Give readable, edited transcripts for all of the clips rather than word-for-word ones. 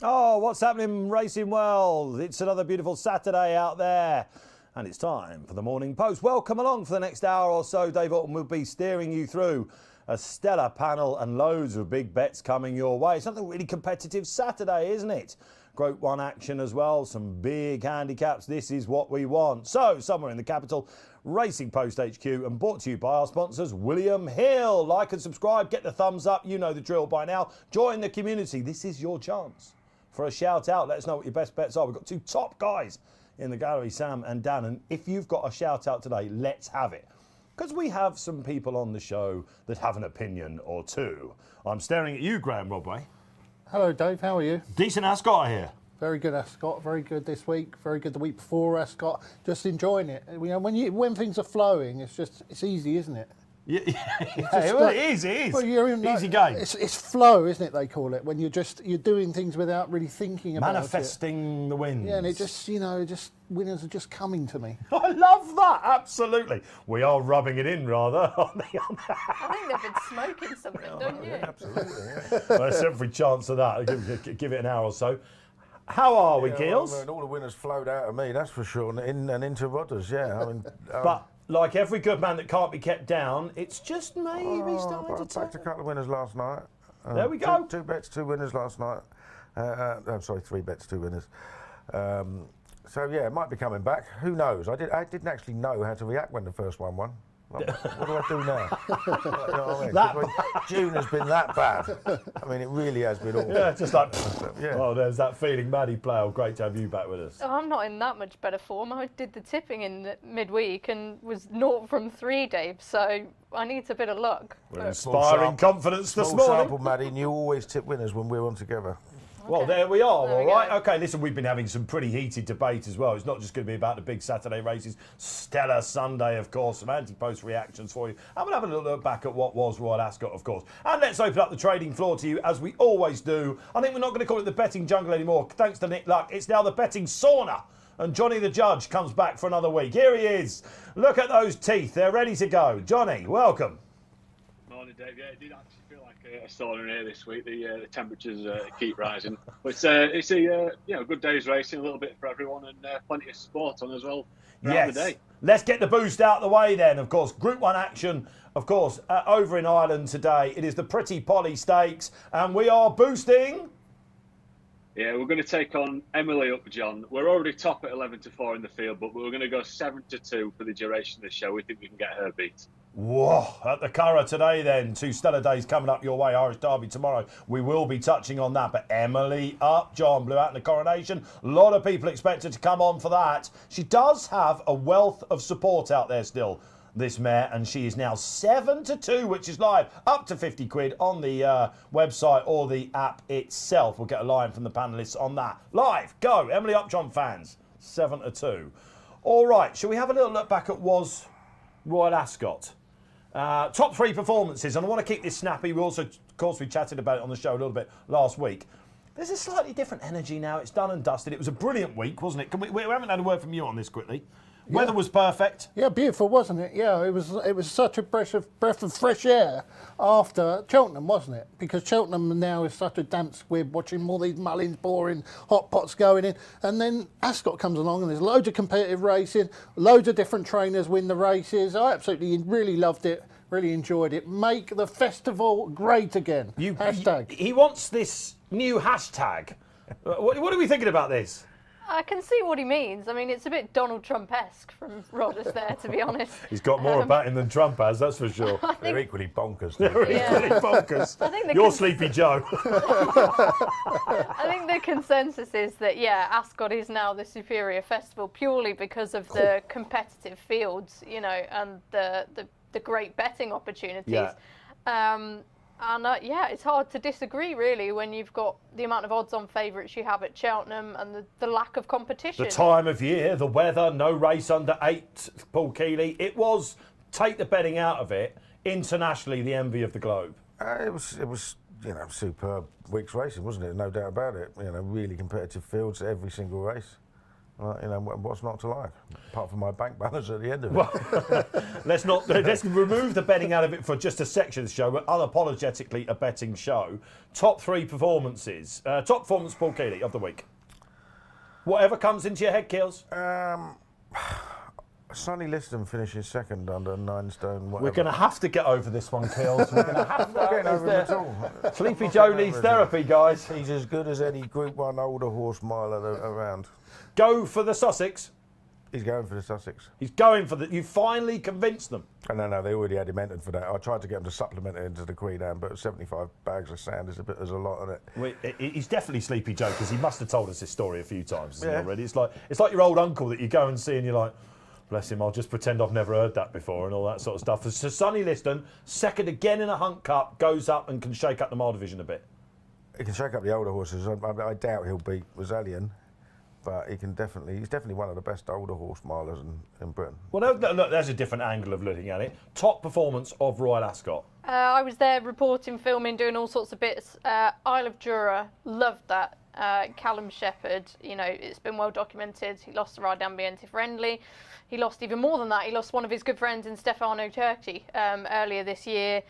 Oh, what's happening racing world? It's another beautiful Saturday out there. And it's time for the Morning Post. Welcome along for the next hour or so. Dave Orton will be steering you through a stellar panel and loads of big bets coming your way. It's another really competitive Saturday, isn't it? Group 1 action as well, some big handicaps. This is what we want. So, somewhere in the capital, Racing Post HQ, and brought to you by our sponsors, William Hill. Like and subscribe, get the thumbs up. You know the drill by now. Join the community. This is your chance for a shout out. Let us know what your best bets are. We've got two top guys in the gallery, Sam and Dan. And if you've got a shout out today, let's have it. Because we have some people on the show that have an opinion or two. I'm staring at you, Graeme Rodway. Hello, Dave. How are you? Decent Ascot here. Very good, Ascot. Very good this week. Very good the week before Ascot. Just enjoying it. You know, when things are flowing, it's easy, isn't it? Yeah, well, it is. Well, you're in, easy game. It's flow, isn't it? They call it when you're doing things without really thinking about manifesting the wins. Yeah, and it just winners are just coming to me. I love that. Absolutely. We are rubbing it in rather. I think they've been smoking something, don't you? Absolutely. Yeah. Well, there's every chance of that. Give it an hour or so. How are we, Keels? Well, all the winners flowed out of me, that's for sure, and into Rodders, yeah. I mean, but like every good man that can't be kept down, it's just maybe starting to I backed a couple of winners last night. There we go. Two bets, 2 winners last night. I'm sorry, 3 bets, 2 winners. So yeah, it might be coming back. Who knows? I didn't actually know how to react when the first one won. What do I do now? You know what I mean? June has been that bad. I mean, it really has been awful. Yeah, just like, oh, there's that feeling. Maddy, Playle, great to have you back with us. Oh, I'm not in that much better form. I did the tipping in midweek and was 0 from 3, Dave, so I need a bit of luck. We're inspiring confidence this morning. Small sample, Maddy, and you always tip winners when we're on together. Well, there we are, all right. OK, listen, we've been having some pretty heated debate as well. It's not just going to be about the big Saturday races. Stellar Sunday, of course, some anti-post reactions for you. And we'll have a little look back at what was Royal Ascot, of course. And let's open up the trading floor to you, as we always do. I think we're not going to call it the betting jungle anymore, thanks to Nick Luck. It's now the betting sauna. And Johnny the Judge comes back for another week. Here he is. Look at those teeth. They're ready to go. Johnny, welcome. Morning, Dave. Yeah, it did actually feel like a sauna in here this week. The temperatures keep rising, but it's a good day's racing, a little bit for everyone, and plenty of sport on as well throughout the day. Let's get the boost out of the way then. Of course, Group 1 action, of course, over in Ireland today. It is the Pretty Polly Stakes, and we are boosting. Yeah, we're going to take on Emily UPJOHN. We're already top at 11-4 in the field, but we're going to go 7-2 for the duration of the show. We think we can get her beat. Whoa, at the Curragh today then. 2 stellar days coming up your way. Irish Derby tomorrow. We will be touching on that. But Emily UPJOHN blew out in the coronation. A lot of people expect her to come on for that. She does have a wealth of support out there still, this mare, and she is now 7-2, which is live, up to 50 quid on the website or the app itself. We'll get a line from the panellists on that. Live, go, Emily UPJOHN fans, 7-2. All right, shall we have a little look back at was Royal Ascot? Top 3 performances, and I want to keep this snappy. We also, of course, we chatted about it on the show a little bit last week. There's a slightly different energy now. It's done and dusted. It was a brilliant week, wasn't it? We haven't had a word from you on this quickly. Weather was perfect. Yeah, beautiful, wasn't it? Yeah, it was such a breath of fresh air after Cheltenham, wasn't it? Because Cheltenham now is such a damp squib, watching all these mullins boring, hot pots going in. And then Ascot comes along and there's loads of competitive racing, loads of different trainers win the races. I absolutely really loved it, really enjoyed it. Make the festival great again. Hashtag. He wants this new hashtag. What are we thinking about this? I can see what he means. I mean, it's a bit Donald Trump-esque from Rodders there, to be honest. He's got more about him than Trump has, that's for sure. They're equally bonkers. They're equally bonkers. You're Sleepy Joe. I think the consensus is that, Ascot is now the superior festival purely because of the competitive fields, you know, and the great betting opportunities. Yeah. It's hard to disagree, really, when you've got the amount of odds-on favourites you have at Cheltenham and the lack of competition. The time of year, the weather, no race under 8, Paul Kealy. It was, take the betting out of it, internationally the envy of the globe. It was superb week's racing, wasn't it? No doubt about it. Really competitive fields, every single race. You know, what's not to like, apart from my bank balance at the end of it. Let's remove the betting out of it for just a section of the show. We're unapologetically a betting show. Top 3 performances. Top performance, Paul Kealy, of the week. Whatever comes into your head, Keels. Sonny Liston finishes second under 9 stone. Whatever. We're going to have to get over this one, Keels. We're going to have to. Getting over him at all. Sleepy Joe needs therapy, guys. He's as good as any Group 1 older horse miler around. Go for the Sussex. He's going for the Sussex. He's going for the... You finally convinced them. No, they already had him entered for that. I tried to get him to supplement it into the Queen Anne, but 75 bags of sand is a lot on it. He's definitely Sleepy Joe, because he must have told us this story a few times already. It's like your old uncle that you go and see and you're like, bless him, I'll just pretend I've never heard that before and all that sort of stuff. So Sonny Liston, second again in a Hunt Cup, goes up and can shake up the mile division a bit. He can shake up the older horses. I doubt he'll beat Rosalien. But he's definitely one of the best older horse milers in Britain. Well, look, there's a different angle of looking at it. Top performance of Royal Ascot. I was there reporting, filming, doing all sorts of bits. Isle of Jura, loved that. Callum Shepherd, you know, it's been well documented. He lost to Ride Ambiente Friendly. He lost even more than that. He lost one of his good friends in Stefano Turchi earlier this year.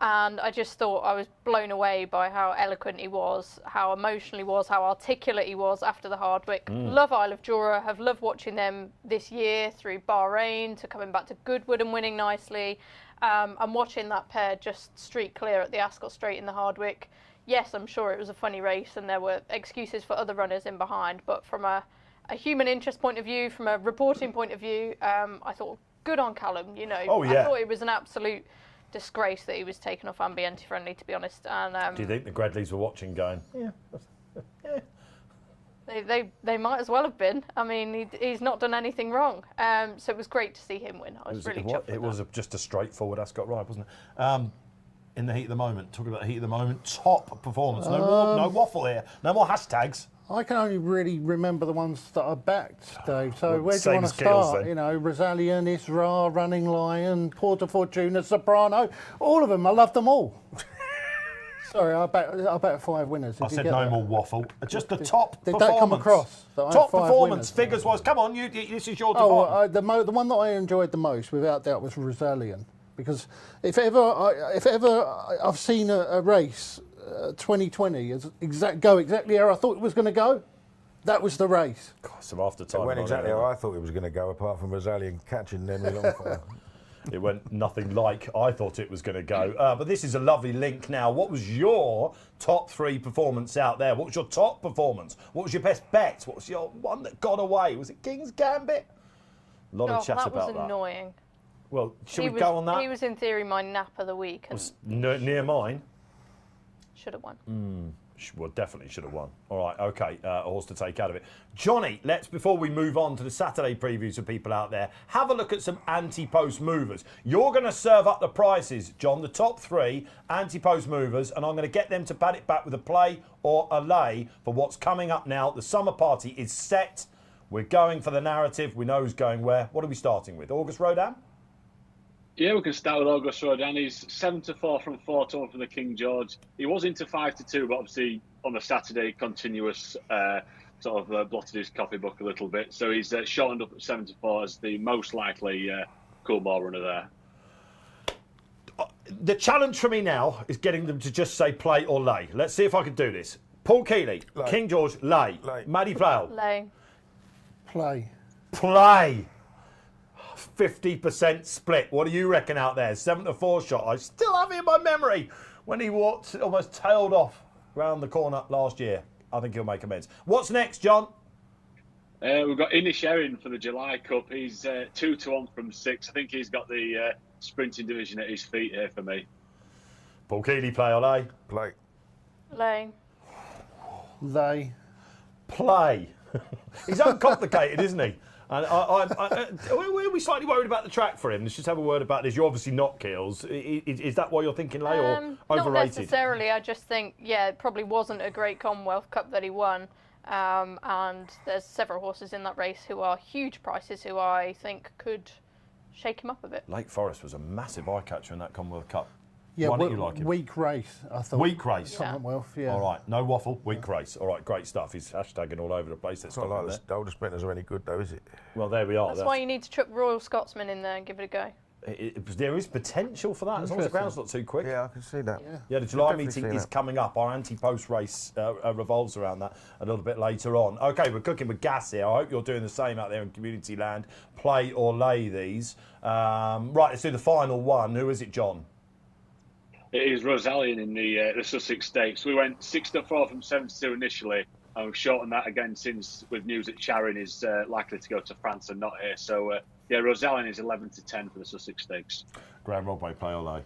And I just thought I was blown away by how eloquent he was, how emotional he was, how articulate he was after the Hardwick. Love Isle of Jura, have loved watching them this year through Bahrain to coming back to Goodwood and winning nicely. And watching that pair just streak clear at the Ascot Straight in the Hardwick. Yes, I'm sure it was a funny race and there were excuses for other runners in behind, but from a human interest point of view, from a reporting point of view, I thought, good on Callum, you know. Oh, yeah. I thought it was an absolute disgrace that he was taken off Ambiente Friendly, to be honest. And do you think the Gradleys were watching going, They might as well have been. I mean, he's not done anything wrong. So it was great to see him win. I was really chuffed with It was that. just a straightforward Ascot ride, wasn't it? In the heat of the moment, talking about the heat of the moment, top performance. No waffle here. No more hashtags. I can only really remember the ones that I backed, Dave. So Well, where do same you want as to Keels, start? then. You know, Rosalien, Isra, Running Lion, Porta Fortuna, Soprano, all of them. I love them all. Sorry, I bet 5 winners. Did I you said get no that? more waffle. Just the top Did performance. that come across? That I had Top 5 performance, winners? figures-wise. Come on, this is your Oh, department. the one that I enjoyed the most, without doubt, was Rosalien. Because if ever I've seen a race, 2020, go exactly how I thought it was going to go, that was the race. God, some after time. It went on exactly there. how I thought it was going to go, apart from Rosalien catching Nemry Longfire. It went nothing like I thought it was going to go. But this is a lovely link now. What was your top 3 performance out there? What was your top performance? What was your best bet? What was your one that got away? Was it King's Gambit? A lot of chat that about was that. annoying. Well, should we go on that? He was in theory my nap of the week and Near mine. should have won. Well, definitely should have won. All right, okay, a horse to take out of it. Johnny, before we move on to the Saturday previews for people out there, have a look at some anti-post movers. You're going to serve up the prices, John, the top 3 anti-post movers, and I'm going to get them to bat it back with a play or a lay for what's coming up now. The summer party is set. We're going for the narrative. We know who's going where. What are we starting with? August Rodam? Yeah, we can start with August Rodin. He's 7-4 from 4-1 from the King George. He was into 5-2, but obviously on the Saturday, continuous blotted his copy book a little bit. So he's shortened up at 7-4 as the most likely cool ball runner there. The challenge for me now is getting them to just say play or lay. Let's see if I can do this. Paul Kealy, Lay. King George, lay. Maddy Playle, Lay. Play. play. 50% split. What do you reckon out there? 7-4 shot. I still have it in my memory when he almost tailed off round the corner last year. I think he'll make amends. What's next, John? We've got Inisherin for the July Cup. He's 2-1 from 6. I think he's got the sprinting division at his feet here for me. Paul Kealy, play or lay? Play. Lay. They. Play. He's uncomplicated, isn't he? And we're slightly worried about the track for him. Let's just have a word about this. You're obviously not Keels. Is that why you're thinking lay or overrated? Not necessarily. I just think, it probably wasn't a great Commonwealth Cup that he won. And there's several horses in that race who are huge prices who I think could shake him up a bit. Lake Forest was a massive eye catcher in that Commonwealth Cup. Yeah, Why don't you like him? weak race, I thought. Weak race. Commonwealth, yeah. All right, no waffle, weak race. All right, great stuff. He's hashtagging all over the place. It's not like the older sprinters are any good, though, is it? Well, there we are. That's why you need to chuck Royal Scotsman in there and give it a go. There is potential for that, as long as the ground's not too quick. Yeah, I can see that. Yeah, the July meeting is coming up. Our anti-post race revolves around that a little bit later on. OK, we're cooking with gas here. I hope you're doing the same out there in community land. Play or lay these. Right, let's do the final one. Who is it, John? It is Rosallion in the Sussex Stakes. We went 6-4 from 7-2 initially, and we've shortened that again since, with news that Sharon is likely to go to France and not here. So, yeah, Rosallion is 11-10 for the Sussex Stakes. Graeme, Rodway, play or lay?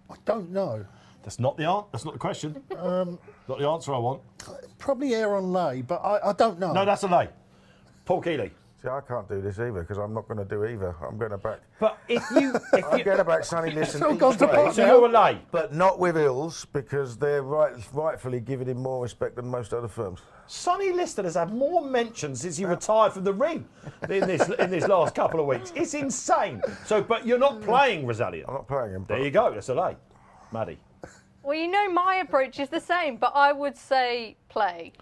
I don't know. That's not the question. Not the answer I want. Probably air on lay, but I don't know. No, that's a lay. Paul Kealy. See, I can't do this either because I'm not going to do either. I'm going to back. But I'm going to back Sonny Liston each gone to way, pot so you're a lay. but not with Hills because they're rightfully giving him more respect than most other firms. Sonny Liston has had more mentions since he retired from the ring in this last couple of weeks. It's insane. So, but you're not playing Rosallion. I'm not playing him. There you go. That's a lay. Maddy. Well, you know my approach is the same, but I would say play.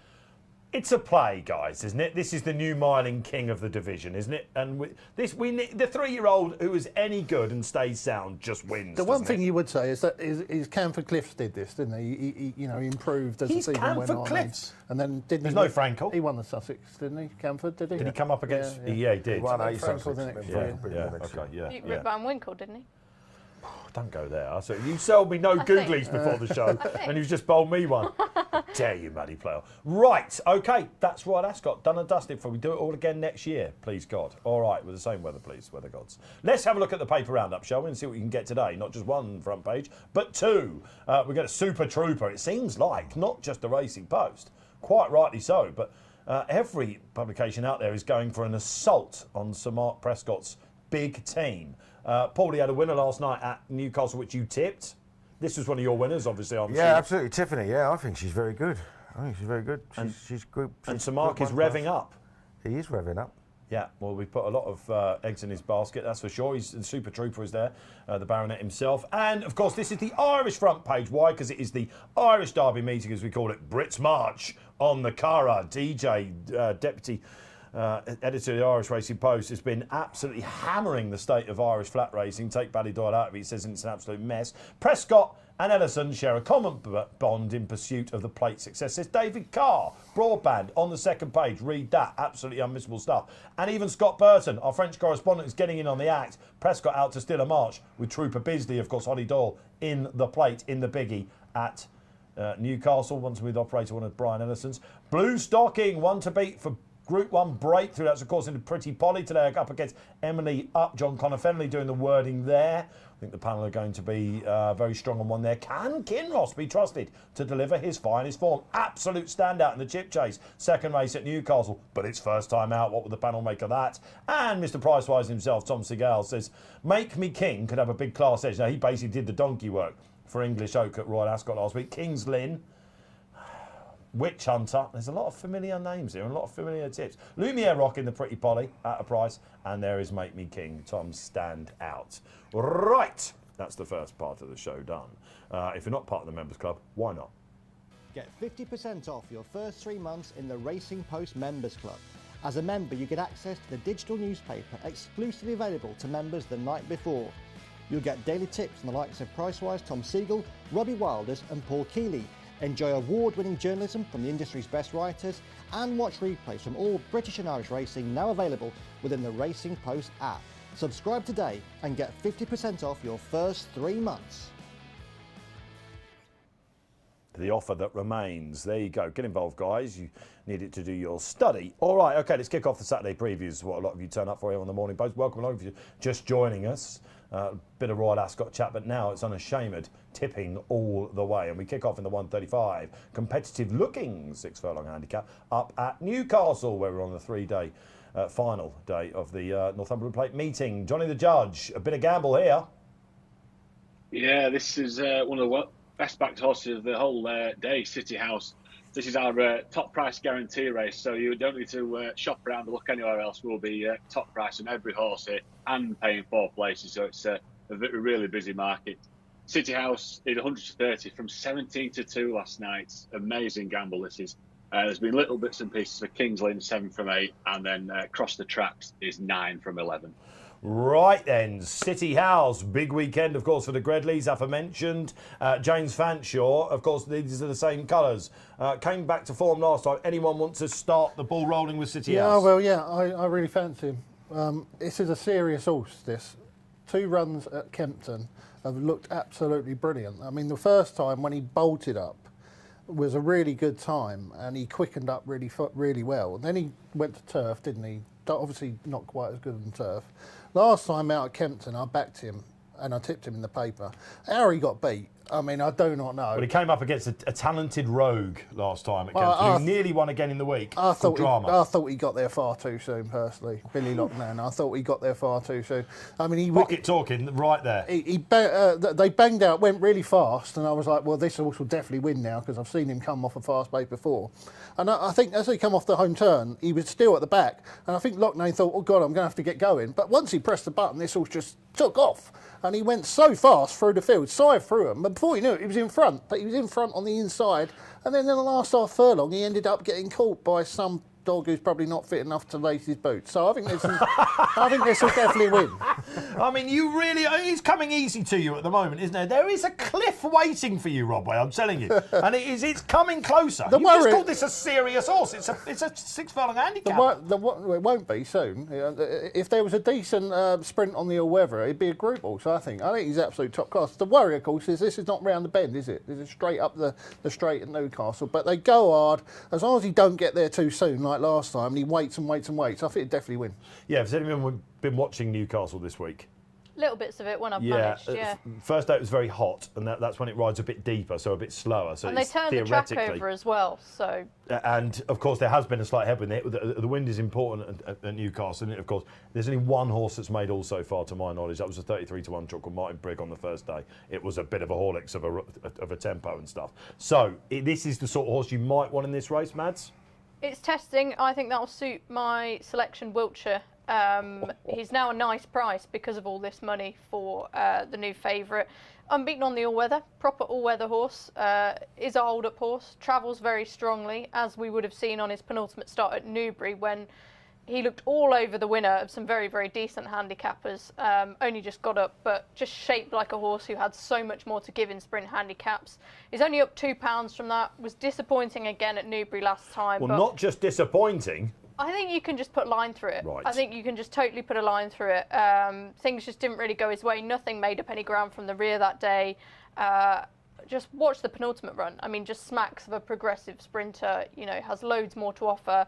It's a play, guys, isn't it? This is the new miling king of the division, isn't it? And the 3-year-old who is any good and stays sound just wins. The one thing you would say is that is Camford Cliffs did this, didn't he? He improved as the season went on. Camford Cliffs. And then didn't There's he? no Frankel. He won the Sussex, didn't he? Camford, did he? Did he come up against? Yeah, he did. He won 8 Frankel Sussex. the next then year. Frankel Yeah, the next okay, year. He Rip Van Winkle, didn't he? Don't go there. So you sold me no googlies before the show, and you've just bowled me one. Dare you, Maddy Playle. Right, okay, that's right, Ascot. Done and dusted for. We do it all again next year, please God. All right, with the same weather, please, weather gods. Let's have a look at the paper roundup, shall we, and see what we can get today. Not just one front page, but two. We get a Super Trooper, it seems like, not just the Racing Post. Quite rightly so, but every publication out there is going for an assault on Sir Mark Prescott's big team. Paulie had a winner last night at Newcastle, which you tipped. This was one of your winners, obviously. Yeah, absolutely. Tiffany, yeah, I think she's very good. I think she's very good. She's good. And Sir Mark is revving up. He is revving up. Yeah, well, we've put a lot of eggs in his basket, that's for sure. The Super Trooper is there, the Baronet himself. And, of course, this is the Irish front page. Why? Because it is the Irish Derby meeting, as we call it. Brits March on the Curragh. DJ, Deputy editor of the Irish Racing Post, has been absolutely hammering the state of Irish flat racing. Take Ballydoyle out of it, he says it's an absolute mess. Prescott and Ellison share a common bond in pursuit of the plate success, says David Carr. Broadband on the second page, read that, absolutely unmissable stuff. And even Scott Burton, our French correspondent, is getting in on the act. Prescott out to steal a march with Trooper Bisley, of course, Holly Doyle in the plate, in the biggie at Newcastle, once with operator one of Brian Ellison's. Blue Stocking, one to beat for Group 1 breakthrough. That's, of course, in the Pretty Polly today, up against Emily Upjohn. Connor Fennelly doing the wording there. I think the panel are going to be very strong on one there. Can Kinross be trusted to deliver his finest form? Absolute standout in the Chipchase. Second race at Newcastle, but it's first time out. What would the panel make of that? And Mr. Pricewise himself, Tom Segal, says, Make Me King could have a big class edge. Now, he basically did the donkey work for English Oak at Royal Ascot last week. King's Lynn. Witch Hunter. There's a lot of familiar names here and a lot of familiar tips. Lumiere Rock in the Pretty Polly at a price. And there is Make Me King. Tom stand out. Right. That's the first part of the show done. If you're not part of the Members Club, why not? Get 50% off your first 3 months in the Racing Post Members Club. As a member, you get access to the digital newspaper exclusively available to members the night before. You'll get daily tips from the likes of Pricewise, Tom Siegel, Robbie Wilders and Paul Kealy. Enjoy award-winning journalism from the industry's best writers and watch replays from all British and Irish racing now available within the Racing Post app. Subscribe today and get 50% off your first 3 months. The offer that remains. There you go. Get involved, guys. You need it to do your study. All right, okay, let's kick off the Saturday previews. What a lot of you turn up for here on the Morning Post. Welcome along if you're just joining us. Bit of Royal Ascot chat, but now it's unashamed tipping all the way. And we kick off in the 135. Competitive looking 6 furlong handicap up at Newcastle, where we're on the 3-day final day of the Northumberland Plate meeting. Johnny the Judge, a bit of gamble here. Yeah, this is one of the best backed horses of the whole day, City House. This is our top price guarantee race, so you don't need to shop around and look anywhere else. We'll be top price on every horse here and paying 4 places, so it's a really busy market. City House did 130 from 17 to 2 last night. Amazing gamble this is. There's been little bits and pieces for Kings Lynn, 7 from 8, and then Cross the Tracks is 9 from 11. Right then, City House, big weekend, of course, for the Gredleys, aforementioned. James Fanshawe, of course, these are the same colours. Came back to form last time. Anyone want to start the ball rolling with City House? I really fancy him. This is a serious horse, this. 2 runs at Kempton have looked absolutely brilliant. I mean, the first time when he bolted up was a really good time, and he quickened up really well. And then he went to turf, didn't he? Obviously not quite as good on turf. Last time out at Kempton, I backed him and I tipped him in the paper. How he got beat, I mean, I do not know. But he came up against a talented rogue last time at Kempton, who nearly won again in the week. I thought he got there far too soon, personally. Billy Loughnane, I thought he got there far too soon. I mean, Pocket talking right there. They banged out, went really fast, and I was like, well, this horse will definitely win now, because I've seen him come off a fast pace before. And I think as he come off the home turn, he was still at the back. And I think Loughnane thought, oh, God, I'm going to have to get going. But once he pressed the button, this horse just took off. And he went so fast through the field, side through him. But before you knew it, he was in front. But he was in front on the inside. And then in the last half furlong, he ended up getting caught by some dog who's probably not fit enough to lace his boots. So I think this will definitely win. I mean, you really, it's coming easy to you at the moment, isn't there? There is a cliff waiting for you, Rodway, I'm telling you. And it's coming closer. You just called this a serious horse. It's a 6 furlong handicap. It won't be soon. If there was a decent sprint on the all-weather, it'd be a group horse, I think. I think he's absolute top class. The worry, of course, is this is not round the bend, is it? This is straight up the straight at Newcastle. But they go hard. As long as he don't get there too soon, like last time, and he waits and waits and waits, I think he'd definitely win. Yeah, has anyone been watching Newcastle this week? Little bits of it when I've managed, yeah. First day it was very hot, and that's when it rides a bit deeper, so a bit slower. So and they turned the track over as well, so... And, of course, there has been a slight headwind there. The wind is important at Newcastle, and, of course, there's only one horse that's made all so far, to my knowledge. That was a 33-1 chalk called Martin Brigg on the first day. It was a bit of a Horlicks of a tempo and stuff. So, this is the sort of horse you might want in this race, Mads? It's testing. I think that'll suit my selection, Wiltshire. He's now a nice price because of all this money for the new favourite. Unbeaten on the all-weather, proper all-weather horse. Is a hold-up horse, travels very strongly, as we would have seen on his penultimate start at Newbury when he looked all over the winner of some very, very decent handicappers. Only just got up, but just shaped like a horse who had so much more to give in sprint handicaps. He's only up £2 from that. Was disappointing again at Newbury last time. Well, not just disappointing. I think you can just put a line through it. Right. I think you can just totally put a line through it. Things just didn't really go his way. Nothing made up any ground from the rear that day. Just watch the penultimate run. I mean, just smacks of a progressive sprinter. You know, has loads more to offer.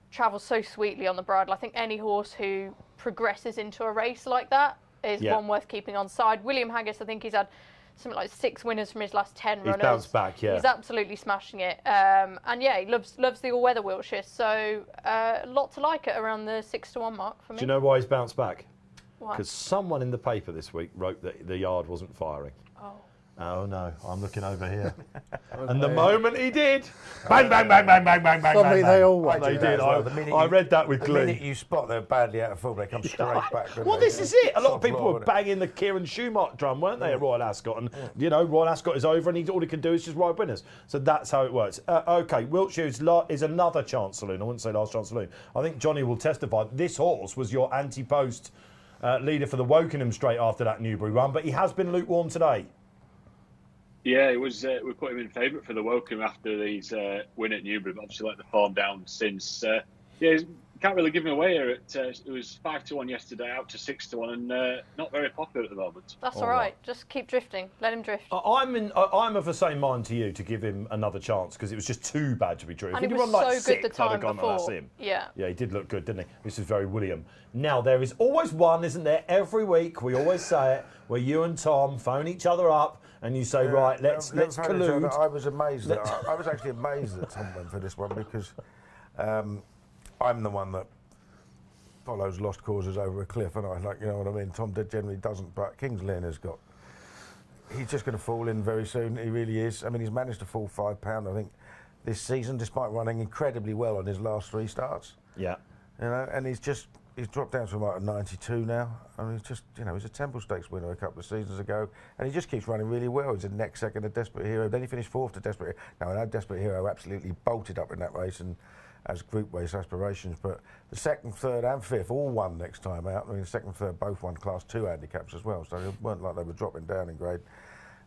Travels so sweetly on the bridle. I think any horse who progresses into a race like that is one worth keeping on side. William Haggis, I think he's had something like 6 winners from his last 10 runners. He's bounced back, yeah. He's absolutely smashing it. And yeah, he loves the all-weather Wiltshire. So a lot to like it around the 6-1 mark for me. Do you know why he's bounced back? Why? Because someone in the paper this week wrote that the yard wasn't firing. Oh no, I'm looking over here. And the moment he did, bang, bang, bang, bang, bang, bang, bang, Suddenly bang. they all went. They did. I read that with glee. The minute you spot they're badly out of form, they come straight back. Well, this is it. A lot of people were banging the Kieran Schumacher drum, weren't they, at Royal Ascot? And, you know, Royal Ascot is over and all he can do is just ride winners. So that's how it works. OK, Wiltshire is another chance saloon. I wouldn't say last chance saloon. I think Johnny will testify. This horse was your anti-post leader for the Wokingham straight after that Newbury run, but he has been lukewarm today. Yeah, it was. We put him in favourite for the Wokingham after his win at Newbury, but obviously let the form down since. Can't really give him away here. It was 5-1 yesterday, out to 6-1, and not very popular at the moment. That's all right. Just keep drifting. Let him drift. I'm of the same mind to you to give him another chance because it was just too bad to be true. And if he he'd was run like so good the 6th, time I'd have gone, before. that's him. Yeah. Yeah, he did look good, didn't he? This is very William. Now, there is always one, isn't there? Every week, we always say it, where you and Tom phone each other up and you say, right, let's collude. I was amazed. I was actually amazed that Tom went for this one because I'm the one that follows lost causes over a cliff, and I like, you know what I mean. Tom generally doesn't, but Kings Lynn has got. He's just going to fall in very soon. He really is. I mean, he's managed to fall £5, I think, this season, despite running incredibly well on his last 3 starts. Yeah. You know, and he's just he's dropped down to about 92 now. I mean, he's just, you know, he's a Temple Stakes winner a couple of seasons ago, and he just keeps running really well. He's a next second to Desperate Hero. Then he finished 4th to Desperate Hero. Now, I know Desperate Hero absolutely bolted up in that race and has group race aspirations, but the 2nd, 3rd and 5th all won next time out. I mean, the 2nd and 3rd both won Class 2 handicaps as well, so it weren't like they were dropping down in grade.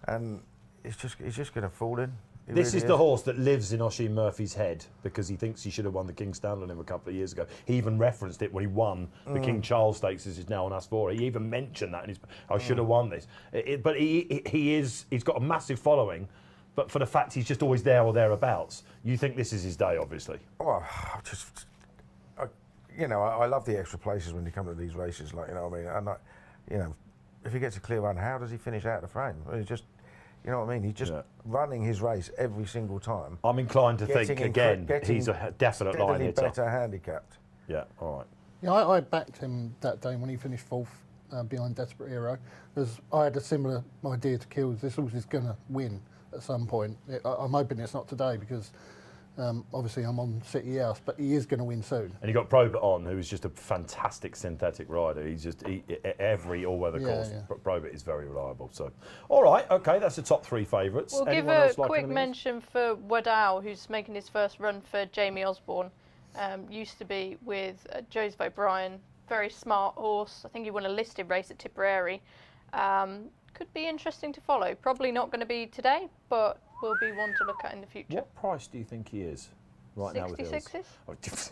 And he's just going to fall in. This is the horse that lives in Oisin Murphy's head because he thinks he should have won the King Stanley on him a couple of years ago. He even referenced it when he won the King Charles Stakes, as is now on Us4. He even mentioned that, and I should have won this. But he's got a massive following, but for the fact he's just always there or thereabouts, you think this is his day, obviously. Oh, you know, I love the extra places when you come to these races, like, you know what I mean? And, you know, if he gets a clear run, how does he finish out of the frame? He's just... You know what I mean? He's just running his race every single time. I'm inclined to think, again, he's a definite line hitter. Better handicapped. Yeah, all right. Yeah, I backed him that day when he finished 4th behind Desperate Hero, because I had a similar idea to Kills. This horse is going to win at some point. I'm hoping it's not today, because obviously I'm on City House, but he is going to win soon. And you got Probert on, who's just a fantastic synthetic rider. He's just every all-weather course. Probert is very reliable. So, all right, okay, that's the top 3 favourites. We'll give a quick mention for Waddell, who's making his first run for Jamie Osborne. Used to be with Joseph O'Brien. Very smart horse. I think he won a listed race at Tipperary. Could be interesting to follow. Probably not going to be today, but will be one to look at in the future. What price do you think he is right now with Hills? 66s?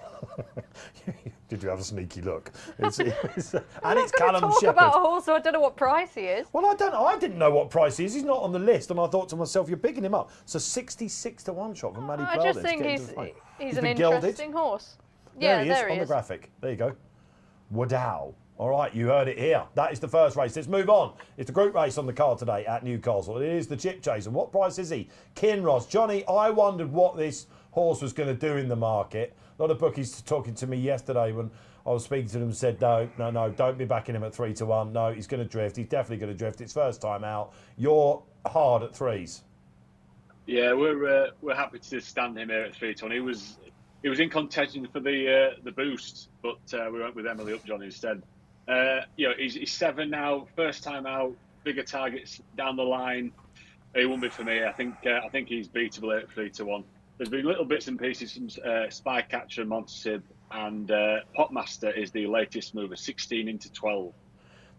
Did you have a sneaky look? And it's I'm Callum talk Shepherd. about a horse, so I don't know what price he is. Well, I didn't know what price he is. He's not on the list, and I thought to myself, you're bigging him up. So 66 to 1 shot from Maddy Playle. I just think he's an interesting horse. Yeah, there he is on the graphic. There you go. Waddell. All right, you heard it here. That is the first race. Let's move on. It's the group race on the card today at Newcastle. It is the Chipchase. And what price is he? Kinross. Johnny, I wondered what this horse was going to do in the market. A lot of bookies talking to me yesterday when I was speaking to them said, no, don't be backing him at 3 to 1. No, he's going to drift. He's definitely going to drift. It's first time out. You're hard at 3s. Yeah, we're happy to stand him here at 3 to 1. He was in contention for the boost, but we went with Emily Upjohn instead. You know, he's 7 now, first time out, bigger targets down the line. He won't be for me. I think he's beatable at 3 to 1. There's been little bits and pieces from Spycatcher and Montesib, and Potmaster is the latest mover, 16 into 12.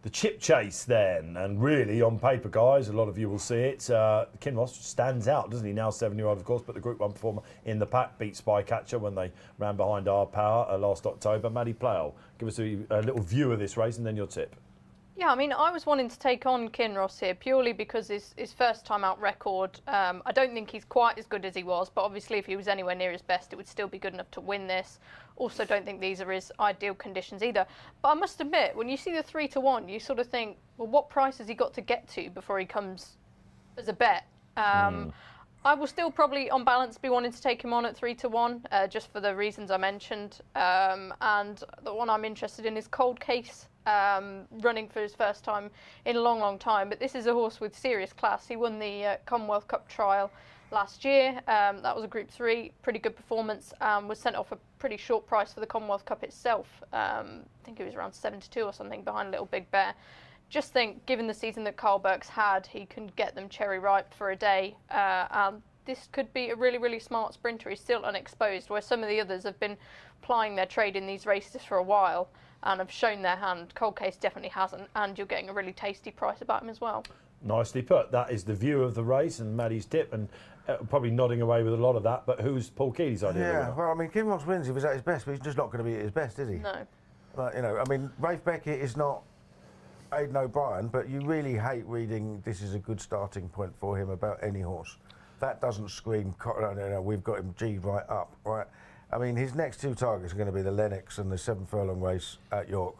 The Chipchase then, and really on paper, guys, a lot of you will see it. Kinross stands out, doesn't he? Now 7-year-old, of course, but the Group 1 performer in the pack beat Spycatcher when they ran behind Our Power last October. Maddy Playle, give us a little view of this race and then your tip. Yeah, I mean, I was wanting to take on Kinross here purely because his first time out record, I don't think he's quite as good as he was, but obviously if he was anywhere near his best, it would still be good enough to win this. Also don't think these are his ideal conditions either. But I must admit, when you see the 3 to 1, you sort of think, well, what price has he got to get to before he comes as a bet? I will still probably, on balance, be wanting to take him on at 3 to 1, just for the reasons I mentioned. And the one I'm interested in is Cold Case, running for his first time in a long, long time. But this is a horse with serious class. He won the Commonwealth Cup trial last year. That was a Group 3, pretty good performance. Was sent off a pretty short price for the Commonwealth Cup itself. I think it was around 7 to 2 or something behind Little Big Bear. Just think, given the season that Carl Burke's had, he can get them cherry ripe for a day. And this could be a really, really smart sprinter. He's still unexposed, where some of the others have been plying their trade in these races for a while and have shown their hand. Cold Case definitely hasn't, and you're getting a really tasty price about him as well. Nicely put. That is the view of the race and Maddy's tip, and probably nodding away with a lot of that. But who's Paul Kealy's idea? Yeah, well, I mean, Kinross wins if he's at his best, but he's just not going to be at his best, is he? No. Like, you know, I mean, Rafe Beckett is not Aidan O'Brien, but you really hate reading this is a good starting point for him about any horse. That doesn't scream, no, we've got him G'd right up, right? I mean, his next 2 targets are going to be the Lennox and the 7 furlong race at York,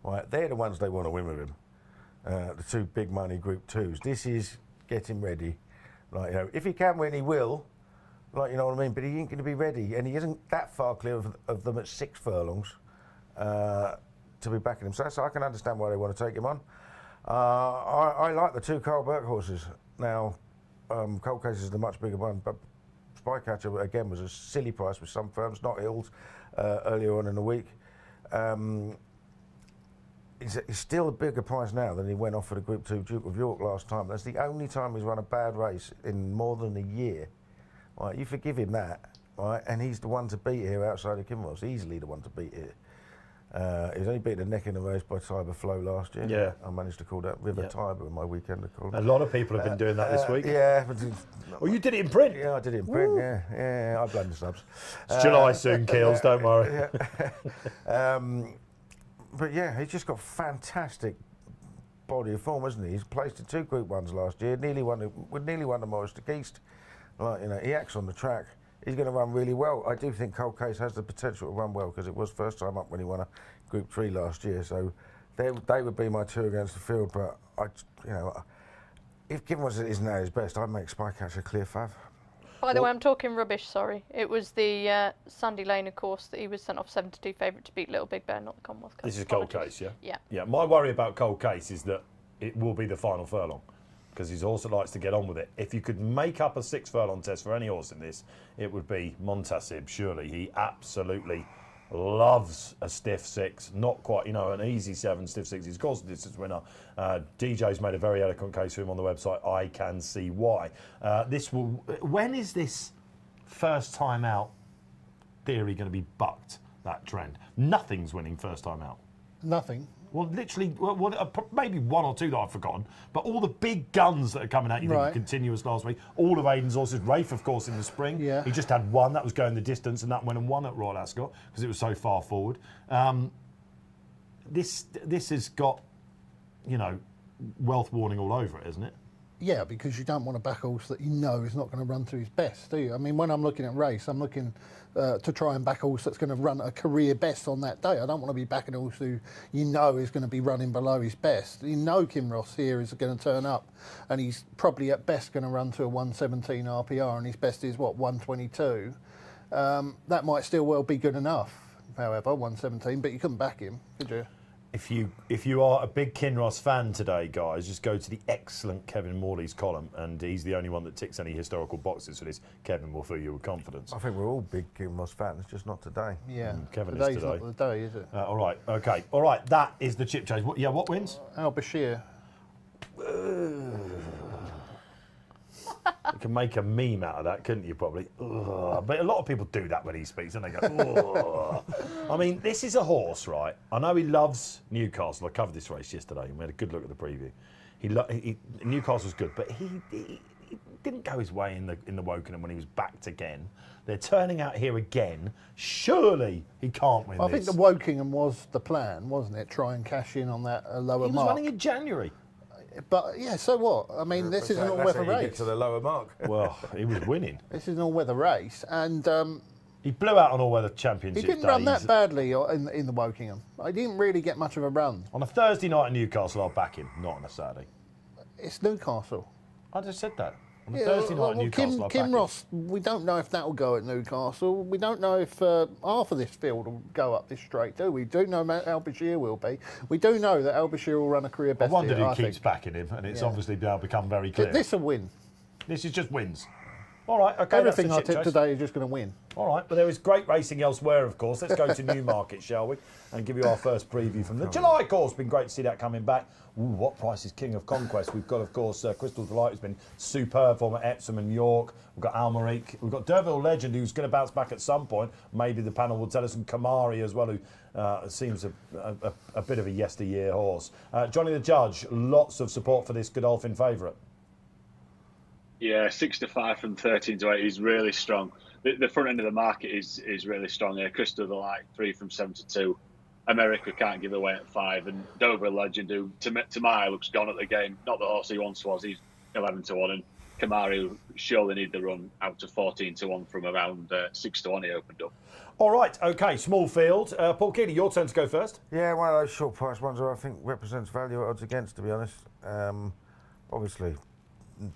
right? They're the ones they want to win with him. The 2 big money Group 2s. This is get him ready. Like, you know, if he can win, he will. Like, you know what I mean? But he ain't going to be ready, and he isn't that far clear of them at 6 furlongs to be backing him. So I can understand why they want to take him on. I like the 2 Carl Burke horses. Now, Cold Case is the much bigger one, but Spycatcher, again, was a silly price with some firms, not Hills, earlier on in the week. he's still a bigger price now than he went off for the Group 2 Duke of York last time. That's the only time he's run a bad race in more than a year. Right, you forgive him that, right? And he's the one to beat here outside of Kinross, easily the one to beat here. He was only beaten a neck in the race by Tiber Flow last year. Yeah. I managed to call that River Tiber in my weekend. A lot of people have been doing that this week. Yeah. Oh, you did it in print? Yeah, I did it in print, yeah. I blame the subs. It's July soon, Keels, don't worry. But yeah, he's just got fantastic body of form, hasn't he? He's placed in 2 Group 1s last year, nearly won the Morris to East. Like, you know, he acts on the track. He's going to run really well. I do think Cold Case has the potential to run well because it was first time up when he won a Group 3 last year. So they would be my 2 against the field. But if Kinross isn't at his best, I'd make Spycatch a clear fav. By the way, I'm talking rubbish, sorry. It was the Sandy Lane, of course, that he was sent off 7-2 favourite to beat Little Big Bear, not the Commonwealth Cup. This is Cold Case, yeah? Yeah. Yeah, my worry about Cold Case is that it will be the final furlong because he also likes to get on with it. If you could make up a 6 furlong test for any horse in this, it would be Montasib, surely. He absolutely loves a stiff 6, not quite, an easy 7, stiff 6. He's course distance winner. DJ's made a very eloquent case for him on the website. I can see why. When is this first time out theory going to be bucked, that trend? Nothing's winning first time out. Nothing. Well, literally, maybe 1 or 2 that I've forgotten, but all the big guns that are coming out, you think, continuous last week. All of Aidan's horses, Rafe, of course, in the spring. Yeah. He just had 1 that was going the distance, and that went and won at Royal Ascot because it was so far forward. This has got, wealth warning all over it, isn't it? Yeah, because you don't want to back a horse that you know is not going to run to his best, do you? I mean, when I'm looking at race, I'm looking to try and back a horse that's going to run a career best on that day. I don't want to be backing a horse who you know is going to be running below his best. You know Kinross here is going to turn up and he's probably at best going to run to a 117 RPR and his best is, 122. That might still well be good enough, however, 117, but you couldn't back him, could you? If you are a big Kinross fan today, guys, just go to the excellent Kevin Morley's column, and he's the only one that ticks any historical boxes for this. Kevin will fill you with confidence. I think we're all big Kinross fans, just not today. Yeah, Kevin today's is today. not the day, is it? All right, okay. All right, that is the Chip Chase. What wins? Al Bashir. You can make a meme out of that, couldn't you, probably? Ugh. But a lot of people do that when he speaks, and they go, ugh. I mean, this is a horse, right? I know he loves Newcastle. I covered this race yesterday, and we had a good look at the preview. Newcastle's good, but he didn't go his way in the Wokingham when he was backed again. They're turning out here again. Surely he can't win I this. think the Wokingham was the plan, wasn't it? Try and cash in on that lower mark. He was running in January. But yeah, so what? I mean, this is an all-weather race. Get to the lower mark. Well, he was winning. This is an all-weather race, and he blew out on all-weather championship. He didn't run that badly in the Wokingham. I didn't really get much of a run. On a Thursday night in Newcastle, I'll back him. Not on a Saturday. It's Newcastle. I just said that. On a Thursday night in Newcastle, I'll back him. Kinross, we don't know if that will go at Newcastle. We don't know if half of this field will go up this straight, do we? We do know Al Bashir will be. We do know that Al Bashir will run a career best. I wondered here, who keeps backing him, and it's obviously now become very clear. This will win. This is just wins. All right, okay. Everything I tipped today is just going to win. All right, but there is great racing elsewhere, of course. Let's go to Newmarket, shall we? And give you our first preview from the July course. Been great to see that coming back. Ooh, what price is King of Conquest? We've got, of course, Crystal Delight, who's been superb form at Epsom and York. We've got Almeric. We've got Derville Legend, who's going to bounce back at some point. Maybe the panel will tell us. And Kamari as well, who seems a bit of a yesteryear horse. Johnny the Judge, lots of support for this Godolphin favourite. Yeah, 6-5 from 13-8 is really strong. The front end of the market is really strong here. Crystal Delight 3 from 7-2. America can't give away at 5, and Dover Legend, who to my eye looks gone at the game. Not the horse he once was. He's 11-1, and Kamari surely need the run out to 14-1 from around 6-1. He opened up. All right, okay, small field. Paul Kealy, your turn to go first. Yeah, one of those short price ones that I think represents value at odds against, to be honest. Obviously,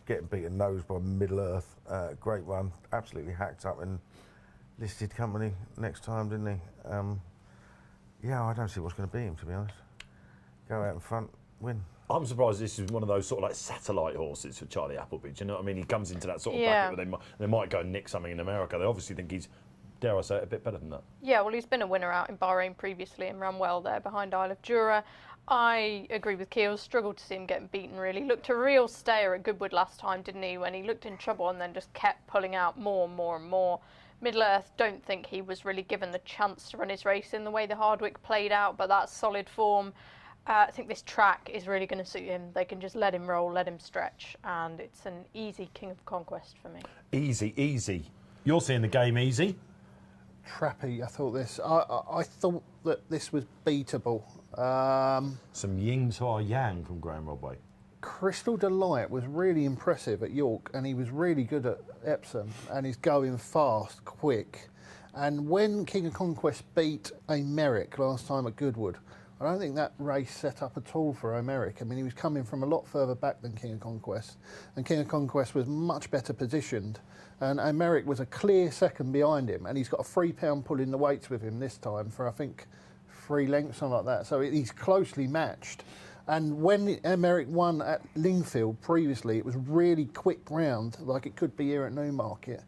getting beaten nose by Middle Earth, great run, absolutely hacked up and listed company next time, didn't he? Yeah, I don't see what's going to beat him, to be honest. Go out in front, win. I'm surprised this is one of those sort of like satellite horses for Charlie Appleby. Do you know what I mean? He comes into that sort of bracket where they might go and nick something in America. They obviously think he's, dare I say it, a bit better than that. Yeah, well, he's been a winner out in Bahrain previously and ran well there behind Isle of Jura. I agree with Keels. Struggled to see him getting beaten, really. Looked a real stayer at Goodwood last time, didn't he? When he looked in trouble and then just kept pulling out more and more and more. Middle-earth, don't think he was really given the chance to run his race in the way the Hardwick played out, but that's solid form. I think this track is really going to suit him. They can just let him roll, let him stretch, and it's an easy King of Conquest for me. Easy, easy. You're seeing the game easy? Trappy, I thought this. I thought that this was beatable. Some yin to our yang from Graeme Rodway. Crystal Delight was really impressive at York, and he was really good at Epsom, and he's going fast, quick. And when King of Conquest beat a Merrick last time at Goodwood, I don't think that race set up at all for O'Merrick. I mean, he was coming from a lot further back than King of Conquest, and King of Conquest was much better positioned, and O'Merrick was a clear second behind him, and he's got a £3 pull in the weights with him this time for, I think, 3 lengths, something like that. So he's closely matched. And when O'Merrick won at Lingfield previously, it was really quick ground, like it could be here at Newmarket.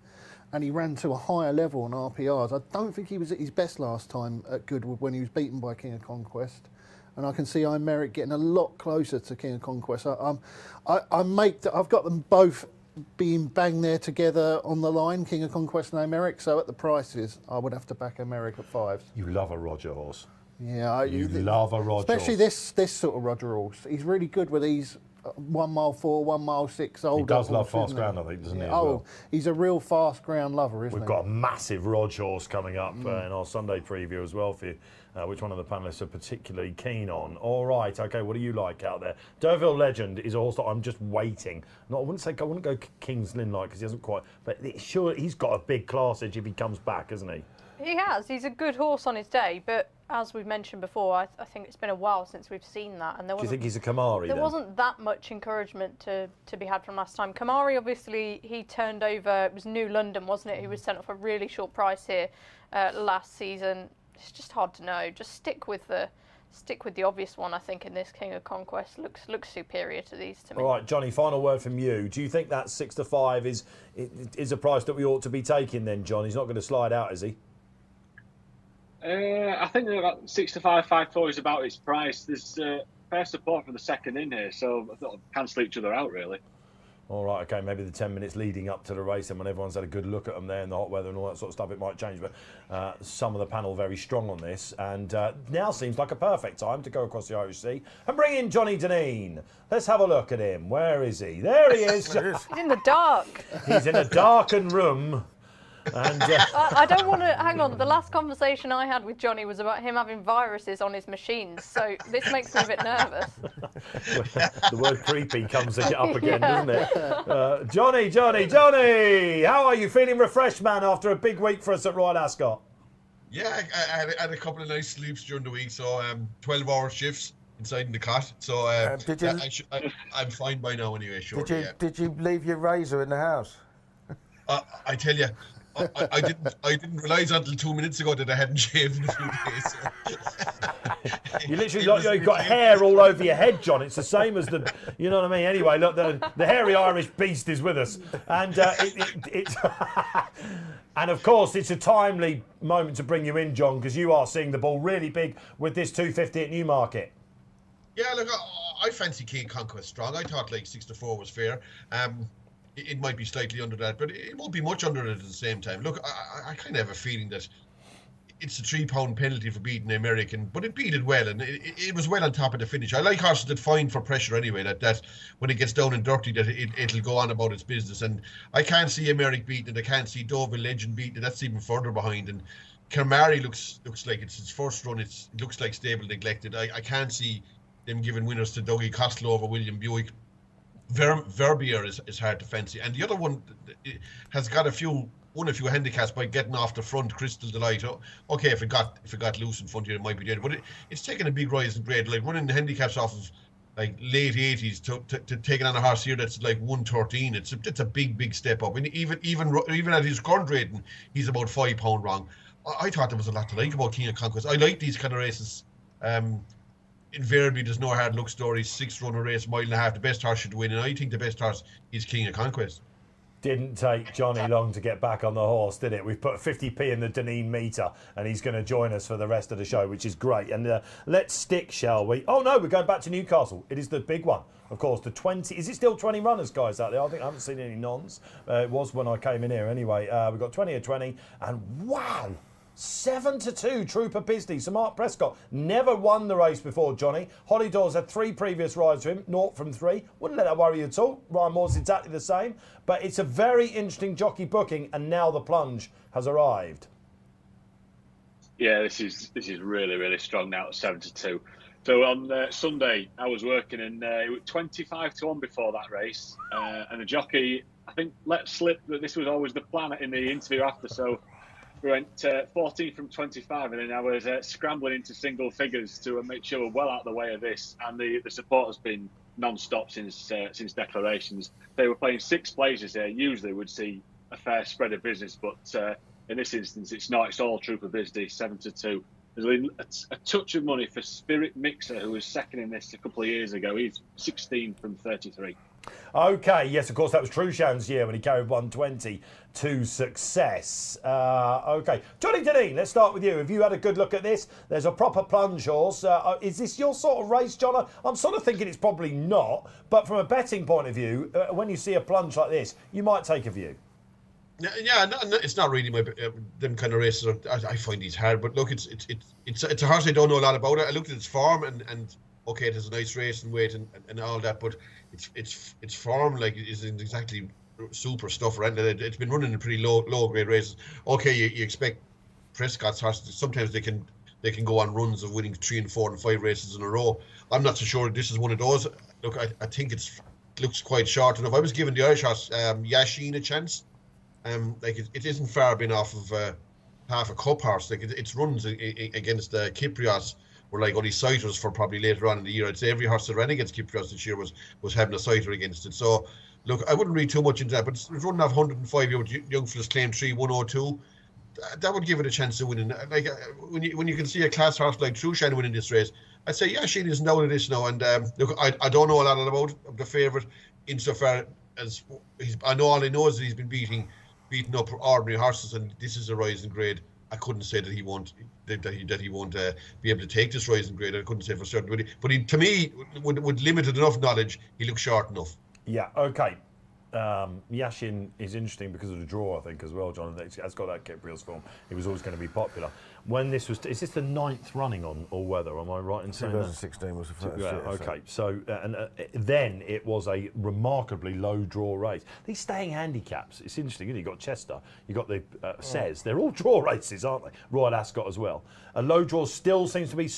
And he ran to a higher level on RPRs. I don't think he was at his best last time at Goodwood when he was beaten by King of Conquest. And I can see O'Merrick getting a lot closer to King of Conquest. I've got them both being banged there together on the line, King of Conquest and O'Merrick. So at the prices, I would have to back O'Merrick at 5s. You love a Roger horse. Yeah, you love a Roger especially horse. this sort of Roger horse. He's really good with these 1 mile 4, 1 mile 6 older. He does love horses, fast ground, I think, doesn't he? As Oh, well? he's a real fast ground lover, isn't he? We've got a massive Roger horse coming up in our Sunday preview as well for you, which one of the panellists are particularly keen on. All right, okay, what do you like out there? Derville Legend is a horse that I'm just waiting. I wouldn't go King's Lynn like because he hasn't quite, but sure, he's got a big class edge if he comes back, hasn't he? He has. He's a good horse on his day, but as we've mentioned before, I think it's been a while since we've seen that. And do you think he's a Kamari There then? wasn't that much encouragement to be had from last time. Kamari, obviously, he turned over, it was New London, wasn't it? He was sent off a really short price here last season. It's just hard to know. Just stick with the obvious one, I think, in this King of Conquest. Looks superior to these to me. All right, Johnny, final word from you. Do you think that 6 to 5 is a price that we ought to be taking then, John? He's not going to slide out, is he? I think that 6 to 5, 5-4 is about its price. There's fair support for the second in here, so I thought cancel each other out, really. All right, okay, maybe the 10 minutes leading up to the race and when everyone's had a good look at them there in the hot weather and all that sort of stuff, it might change. But some of the panel very strong on this. And now seems like a perfect time to go across the Irish Sea and bring in Johnny Dineen. Let's have a look at him. Where is he? There he is. He's in the dark. He's in a darkened room. And I don't want to, hang on, the last conversation I had with Johnny was about him having viruses on his machines, so this makes me a bit nervous. The word creepy comes up again, doesn't it? Johnny! How are you? Feeling refreshed, man, after a big week for us at Royal Ascot? Yeah, I had a couple of nice sleeps during the week, so 12-hour shifts inside in the cot, so I'm fine by now anyway, sure. Did you leave your razor in the house? I tell you, I didn't realise until 2 minutes ago that I hadn't shaved in a few days. So. You literally you've got hair all over your head, John. It's the same as the, you know what I mean? Anyway, look, the hairy Irish beast is with us. And and of course, it's a timely moment to bring you in, John, because you are seeing the ball really big with this 250 at Newmarket. Yeah, look, I fancy King Conquest strong. I thought like 6 to 4 was fair. It might be slightly under that, but it won't be much under it at the same time. Look, I kind of have a feeling that it's a £3 penalty for beating the American, but it beat it well, and it was well on top of the finish. I like horses that find for pressure anyway, that when it gets down and dirty, that it'll go on about its business. And I can't see Americ beating it. I can't see Deauville Legend beating it. That's even further behind. And Kilmary looks like it's its first run. It looks like stable neglected. I can't see them giving winners to Dougie Costello over William Buick. Verbier is hard to fancy, and the other one has got a few handicaps by getting off the front. Crystal Delight. Okay, if it got loose in front here, it might be dead. But it's taken a big rise in grade. Like running the handicaps off of like late 80s to taking on a horse here that's like 113. It's a big step up. And even at his current rating, he's about £5 wrong. I thought there was a lot to like about King of Conquest. I like these kind of races. Invariably, there's no hard luck stories. 6 runner race, 1.5 miles. The best horse should win, and I think the best horse is King of Conquest. Didn't take Johnny long to get back on the horse, did it? We've put 50p in the Dineen meter, and he's going to join us for the rest of the show, which is great. And let's stick, shall we? Oh, no, we're going back to Newcastle. It is the big one, of course, the 20. Is it still 20 runners, guys, out there? I think I haven't seen any nons. It was when I came in here anyway. We've got 20 of 20, and wow! 7-2, Trooper Bisley. Sir Mark Prescott never won the race before, Johnny. Holly Dawes had 3 previous rides to him, 0 from 3. Wouldn't let that worry you at all. Ryan Moore's exactly the same. But it's a very interesting jockey booking, and now the plunge has arrived. Yeah, this is really, really strong now at 7-2. So on Sunday, I was working, and it was 25-1 before that race. And the jockey, I think, let slip that this was always the plan in the interview after. So we went 14 from 25, and then I was scrambling into single figures to make sure we're well out of the way of this. And the support has been non-stop since declarations. They were playing 6 places here. Usually would see a fair spread of business, but in this instance, it's not. It's all Trooper Bisley, 7-2. There's a touch of money for Spirit Mixer, who was second in this a couple of years ago. He's 16 from 33. OK, yes, of course, that was Trushan's year when he carried 120 to success. OK, Johnny Dineen, let's start with you. Have you had a good look at this? There's a proper plunge horse. Is this your sort of race, John? I'm sort of thinking it's probably not, but from a betting point of view, when you see a plunge like this, you might take a view. Yeah, no, it's not really my them kind of races. I find these hard, but look, it's a horse I don't know a lot about. I looked at its form, and okay, it has a nice race and weight and all that, but its form like isn't exactly super stuff, right? It's been running in pretty low grade races. Okay, you expect Prescott's horses. Sometimes they can go on runs of winning 3 and 4 and 5 races in a row. I'm not so sure this is one of those. Look, I think it looks quite short enough. I was giving the Irish horse Yashin a chance. Like it isn't far been off of half a cup horse. Like its runs against Kyprios were like only sighters for probably later on in the year. I'd say every horse that ran against Kyprios this year was having a sighter against it. So look, I wouldn't read too much into that. But it's running off 105. Young Fellas Claim 3 102. That would give it a chance of winning. Like when you can see a class horse like Trushan winning this race, I'd say yeah, she isn't out of this now. And look, I don't know a lot about the favourite insofar as I know all I know is that he's been beating up ordinary horses, and this is a rising grade. I couldn't say that he won't be able to take this rising grade. I couldn't say for certain, but he to me, with limited enough knowledge, he looks short enough. Yeah, okay. Yashin is interesting because of the draw, I think, as well, John. It has got that Kyprios form. He was always going to be popular. When this was, is this the 9th running on All Weather? Am I right in saying 2016 was the first. Yeah, okay. So then it was a remarkably low draw race. These staying handicaps, it's interesting. You've got Chester, you've got the Says. They're all draw races, aren't they? Royal Ascot as well. A low draw still seems to be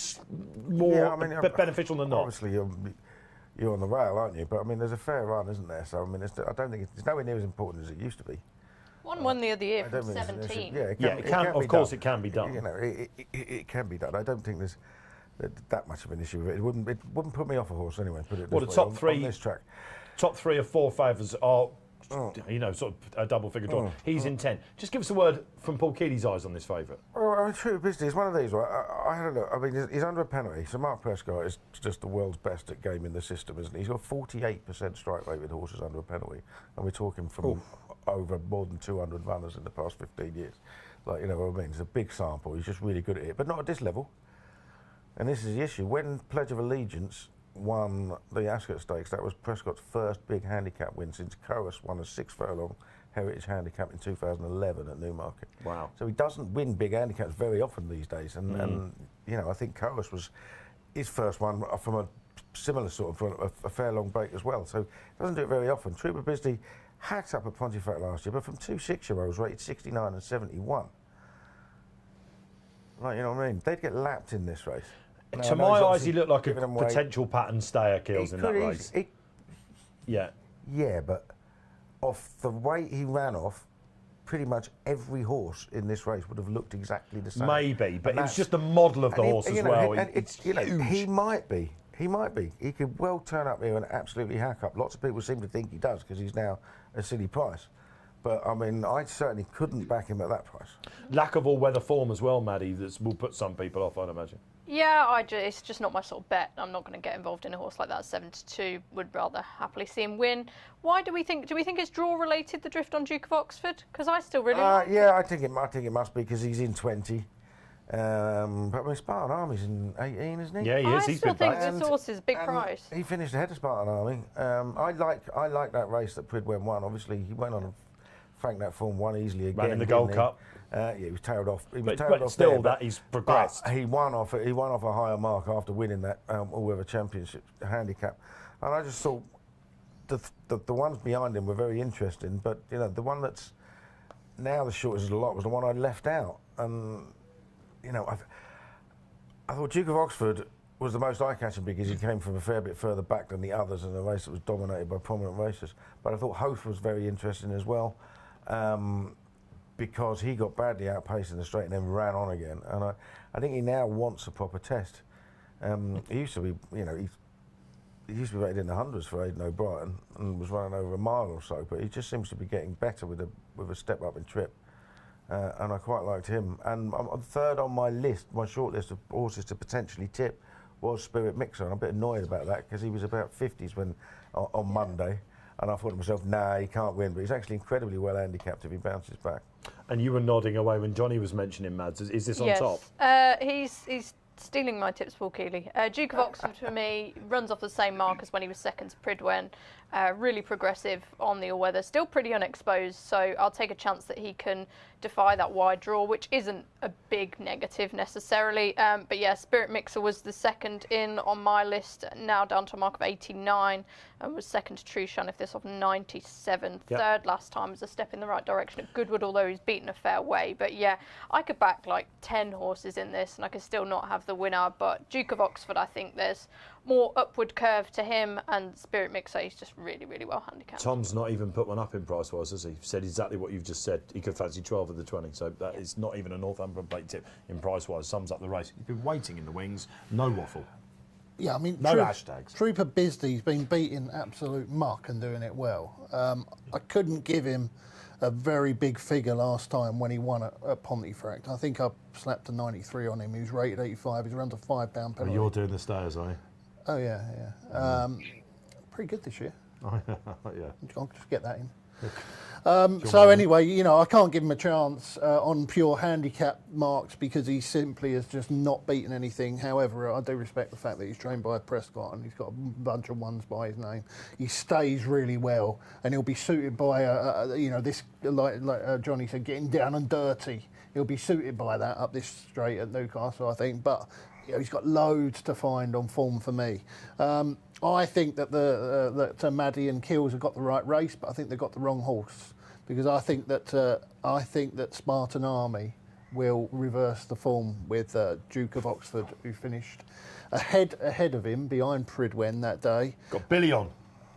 more beneficial than not. Obviously, you're on the rail, aren't you? But I mean, there's a fair run, isn't there? So I mean, I don't think it's nowhere near as important as it used to be. Won the other year from 17. Of course it can be done. You know, it can be done. I don't think there's that much of an issue with it. It wouldn't put me off a horse anyway. Put it well, the top three on this track. Top 3 or 4 favours are, sort of a double figure draw. He's in 10. Just give us a word from Paul Kealy's eyes on this favourite. Well, I mean, True Business is one of these. Right? I had a look. I mean, he's under a penalty. So Mark Prescott is just the world's best at gaming the system, isn't he? He's got 48% strike rate with horses under a penalty, and we're talking from over more than 200 runners in the past 15 years. Like, you know what I mean? It's a big sample. He's just really good at it, but not at this level. And this is the issue. When Pledge of Allegiance won the Ascot Stakes, that was Prescott's first big handicap win since Curragh won a 6-furlong Heritage Handicap in 2011 at Newmarket. Wow. So he doesn't win big handicaps very often these days. And you know, I think Curragh was his first one from a similar sort of a fair long break as well. So he doesn't do it very often. Trooper Bisley hacked up at Pontefract last year, but from 2 6-year-olds rated 69 and 71. Like, you know what I mean? They'd get lapped in this race. Now, to my eyes, he looked like a potential pattern stayer, Keels, in that race. Yeah, but off the weight he ran off, pretty much every horse in this race would have looked exactly the same. Maybe, but it's just the model of the horse as well. And it's you know, he might be. He could well turn up here and absolutely hack up. Lots of people seem to think he does because he's now a silly price. But I mean, I certainly couldn't back him at that price. Lack of all-weather form as well, Maddy, that will put some people off, I'd imagine. Yeah, it's just not my sort of bet. I'm not going to get involved in a horse like that. 7-2, would rather happily see him win. Why do we think it's draw related, the drift on Duke of Oxford? Because I still really like yeah, I think it must be because he's in 20. But I mean, Spartan Army's in 18, isn't he? Yeah, he is. He's been back. I still think this horse is a big price. He finished ahead of Spartan Army. I like that race that Pridwen won. Obviously, he went on and franked that form, won easily again. Ran in the Gold Cup. Yeah, he was tailed off. But still, that he's progressed. But he won off a higher mark after winning that all-weather championship handicap. And I just thought the ones behind him were very interesting. But you know, the one that's now the shortest of the lot was the one I left out. And you know, I thought Duke of Oxford was the most eye-catching because he came from a fair bit further back than the others in a race that was dominated by prominent racers. But I thought Hoth was very interesting as well. Because he got badly outpaced in the straight and then ran on again. And I think he now wants a proper test. He used to be, you know, he used to be rated in the hundreds for Aidan O'Brien and was running over a mile or so, but he just seems to be getting better with a step up in trip. And I quite liked him. And third on my list, my short list of horses to potentially tip was Spirit Mixer. And I'm a bit annoyed about that because he was about 50s on Monday. And I thought to myself, nah, he can't win. But he's actually incredibly well handicapped if he bounces back. And you were nodding away when Johnny was mentioning Mads. Is this on top? He's stealing my tips, Paul Kealy. Duke of Oxford, for me, runs off the same mark as when he was second to Pridwen. Really progressive on the all-weather. Still pretty unexposed, so I'll take a chance that he can defy that wide draw, which isn't a big negative necessarily. But yeah, Spirit Mixer was the second in on my list, now down to a mark of 89, and was second to Trushan, if this off 97. Yep. Third last time was a step in the right direction at Goodwood, although he's beaten a fair way. But yeah, I could back like 10 horses in this, and I could still not have the winner. But Duke of Oxford, I think there's more upward curve to him, and Spirit Mixer, he's just really, really well handicapped. Tom's not even put one up in price-wise, has he? Said exactly what you've just said. He could fancy 12 of the 20, so that is not even a Northumberland Plate tip in price-wise. Sums up the race. He's been waiting in the wings, no waffle. Yeah, I mean, no hashtags. Trooper Bisdee's been beating absolute muck and doing it well. I couldn't give him a very big figure last time when he won at Pontefract. I think I slapped a 93 on him. He was rated 85. He's around a £5 penalty. Oh, you're doing the stairs, are you? Oh, yeah. Pretty good this year. Oh, yeah. I'll just get that in. So anyway, you know, I can't give him a chance on pure handicap marks because he simply has just not beaten anything. However, I do respect the fact that he's trained by Prescott and he's got a bunch of ones by his name. He stays really well, and he'll be suited by you know, this, like Johnny said, getting down and dirty. He'll be suited by that up this straight at Newcastle, I think. But you know, he's got loads to find on form for me. I think that that Maddy and Kills have got the right race, but I think they've got the wrong horse, because I think that Spartan Army will reverse the form with Duke of Oxford, who finished ahead of him behind Pridwen that day. Got Billy on.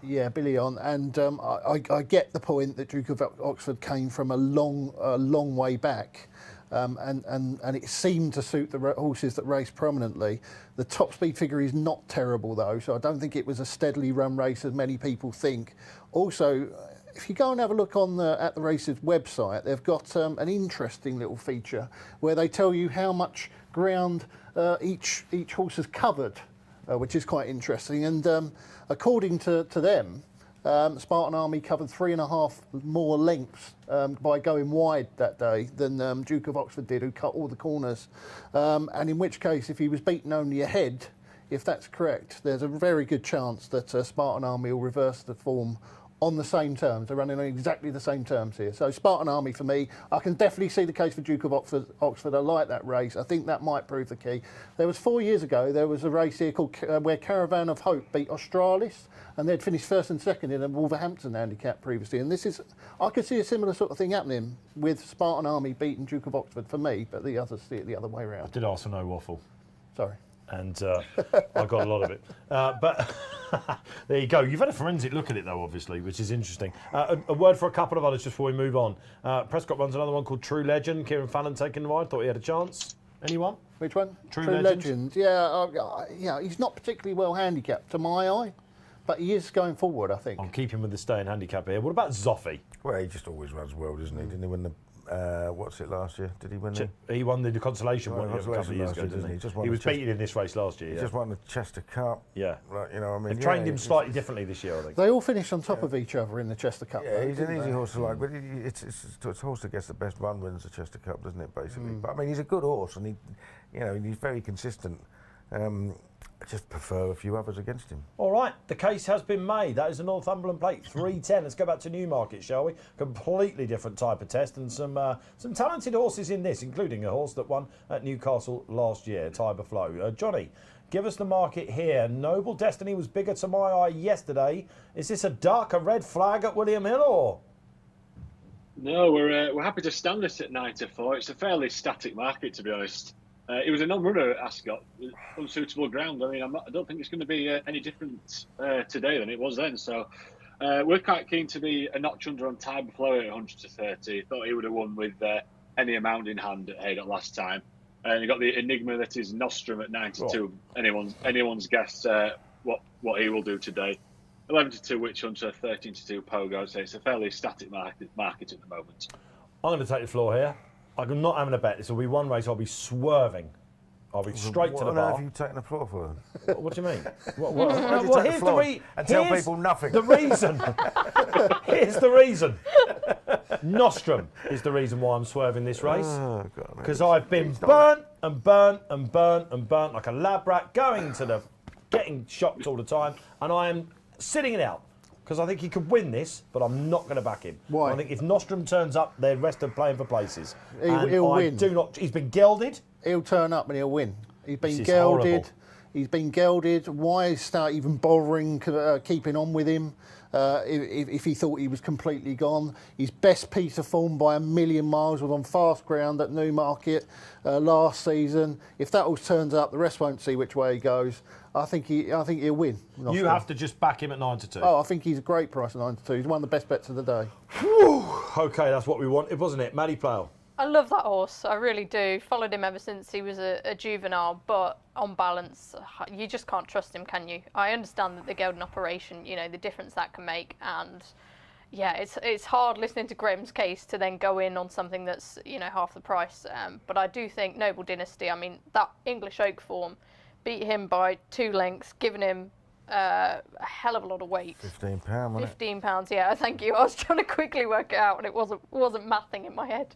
Yeah, Billy on, and I get the point that Duke of Oxford came from a long way back. And it seemed to suit the horses that race prominently. The top speed figure is not terrible though, so I don't think it was a steadily run race as many people think. Also, if you go and have a look on at the race's website, they've got an interesting little feature where they tell you how much ground each horse has covered, which is quite interesting. And according to them, Spartan Army covered 3.5 more lengths by going wide that day than Duke of Oxford did, who cut all the corners. And in which case, if he was beaten only ahead, if that's correct, there's a very good chance that Spartan Army will reverse the form on the same terms. They're running on exactly the same terms here. So Spartan Army for me, I can definitely see the case for Duke of Oxford. I like that race. I think that might prove the key. There was 4 years ago, there was a race here called where Caravan of Hope beat Australis, and they'd finished first and second in a Wolverhampton handicap previously. And this is, I could see a similar sort of thing happening with Spartan Army beating Duke of Oxford for me, but the others see it the other way around. I did ask for no waffle. Sorry. And I got a lot of it. But there you go. You've had a forensic look at it, though, obviously, which is interesting. A word for a couple of others just before we move on. Prescott runs another one called True Legend. Kieran Fallon taking the ride. Thought he had a chance. Anyone? Which one? True Legend. Yeah, he's not particularly well handicapped to my eye, but he is going forward, I think. I'm keeping with the stay in handicap here. What about Zoffy? Well, he just always runs well, doesn't he? Didn't he win the what's it last year? Did he win the? He won the consolation one a couple of years ago, last year, didn't he? Just He was beaten in this race last year. He Yeah. just won the Chester Cup. Yeah. Like, you know, I mean, They trained him slightly differently this year, I think. They all finished on top of each other in the Chester Cup. Yeah, though, he's an didn't easy they? horse to like, but it's a horse that gets the best run wins the Chester Cup, doesn't it? Basically, but I mean, he's a good horse, and he's very consistent. I just prefer a few others against him. All right, the case has been made. That is the Northumberland Plate, 3:10. Let's go back to Newmarket, shall we? Completely different type of test, and some talented horses in this, including a horse that won at Newcastle last year, Tiber Flow. Johnny, give us the market here. Noble Destiny was bigger to my eye yesterday. Is this a duck, a red flag at William Hill, or? No, we're happy to stand this at 9-4. It's a fairly static market, to be honest. It was a non-runner at Ascot, unsuitable ground. I mean, I don't think it's going to be any different today than it was then. So we're quite keen to be a notch under on Tiber Flow at 100-30. Thought he would have won with any amount in hand at Haydock last time. And you got the enigma that is Nostrum at 92. Oh. Anyone's guess what he will do today. 11-2 Witch Hunter, 13-2 Pogo. So it's a fairly static market at the moment. I'm going to take the floor here. I'm not having a bet. This will be one race. I'll be swerving. I'll be straight to the bar. What have you taken the floor for? What do you mean? Well, here's the reason. And tell people nothing. The reason. Here's the reason. Nostrum is the reason why I'm swerving this race. Because I've been burnt and burnt and burnt and burnt like a lab rat, getting shocked all the time, and I am sitting it out. Because I think he could win this, but I'm not going to back him. Why? I think if Nostrum turns up, the rest are playing for places. He'll win. He's been gelded. He'll turn up and he'll win. He's been This is gelded. horrible. He's been gelded. Why start even bothering keeping on with him if he thought he was completely gone? His best piece of form by a million miles was on fast ground at Newmarket last season. If that all turns up, the rest won't see which way he goes. I think he'll win. You have to just back him at 9-2. Oh, I think he's a great price at 9-2. He's one of the best bets of the day. Whew. Okay, that's what we wanted, wasn't it? Maddy, Playle. I love that horse. I really do. Followed him ever since he was a juvenile, but on balance, you just can't trust him, can you? I understand that the gelding operation, the difference that can make, and yeah, it's hard listening to Graeme's case to then go in on something that's half the price. But I do think Noble Dynasty. I mean, that English Oak form beat him by 2 lengths, giving him a hell of a lot of weight. £15, wasn't it? £15, yeah, thank you. I was trying to quickly work it out and it wasn't mathing in my head.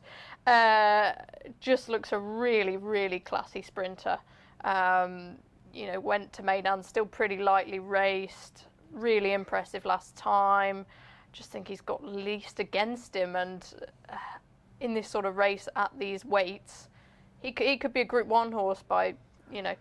Just looks a really, really classy sprinter. Went to Maidan, still pretty lightly raced. Really impressive last time. Just think he's got least against him, and in this sort of race at these weights, he could be a Group 1 horse by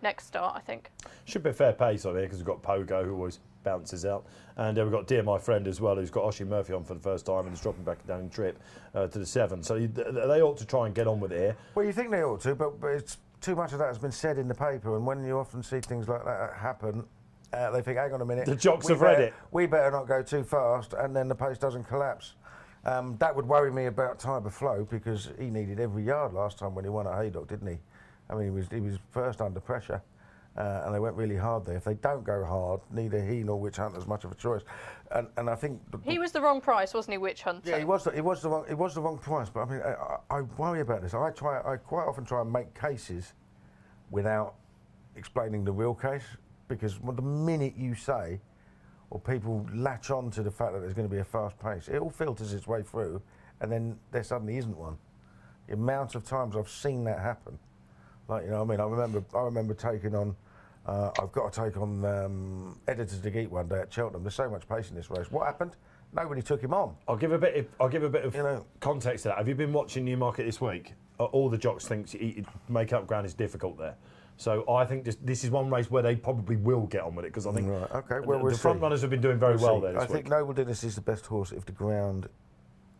next start, I think. Should be a fair pace on here because we've got Pogo, who always bounces out, and we've got Dear My Friend as well, who's got Oshie Murphy on for the first time and is dropping back down in trip to the 7. So they ought to try and get on with it here. Well, you think they ought to, but it's too much of that has been said in the paper, and when you often see things like that happen, they think, hang on a minute. The jocks have read it. We better not go too fast, and then the pace doesn't collapse. That would worry me about Tiber Flow, because he needed every yard last time when he won at Haydock, didn't he? I mean, he was first under pressure, and they went really hard there. If they don't go hard, neither he nor Witch Hunter's much of a choice. And I think he was the wrong price, wasn't he, Witch Hunter? Yeah, he was the wrong price. But I mean, I worry about this. I quite often try and make cases without explaining the real case, because the minute you say, or people latch on to the fact that there's going to be a fast pace, it all filters its way through, and then there suddenly isn't one. The amount of times I've seen that happen. Like, I mean, I remember taking on, I've got to take on Editors to Geek one day at Cheltenham. There's so much pace in this race. What happened? Nobody took him on. I'll give a bit of context to that. Have you been watching Newmarket this week? All the jocks think make up ground is difficult there. So I think this is one race where they probably will get on with it, because I think the front runners have been doing very well there this week. I think Noble Dynasty is the best horse if the ground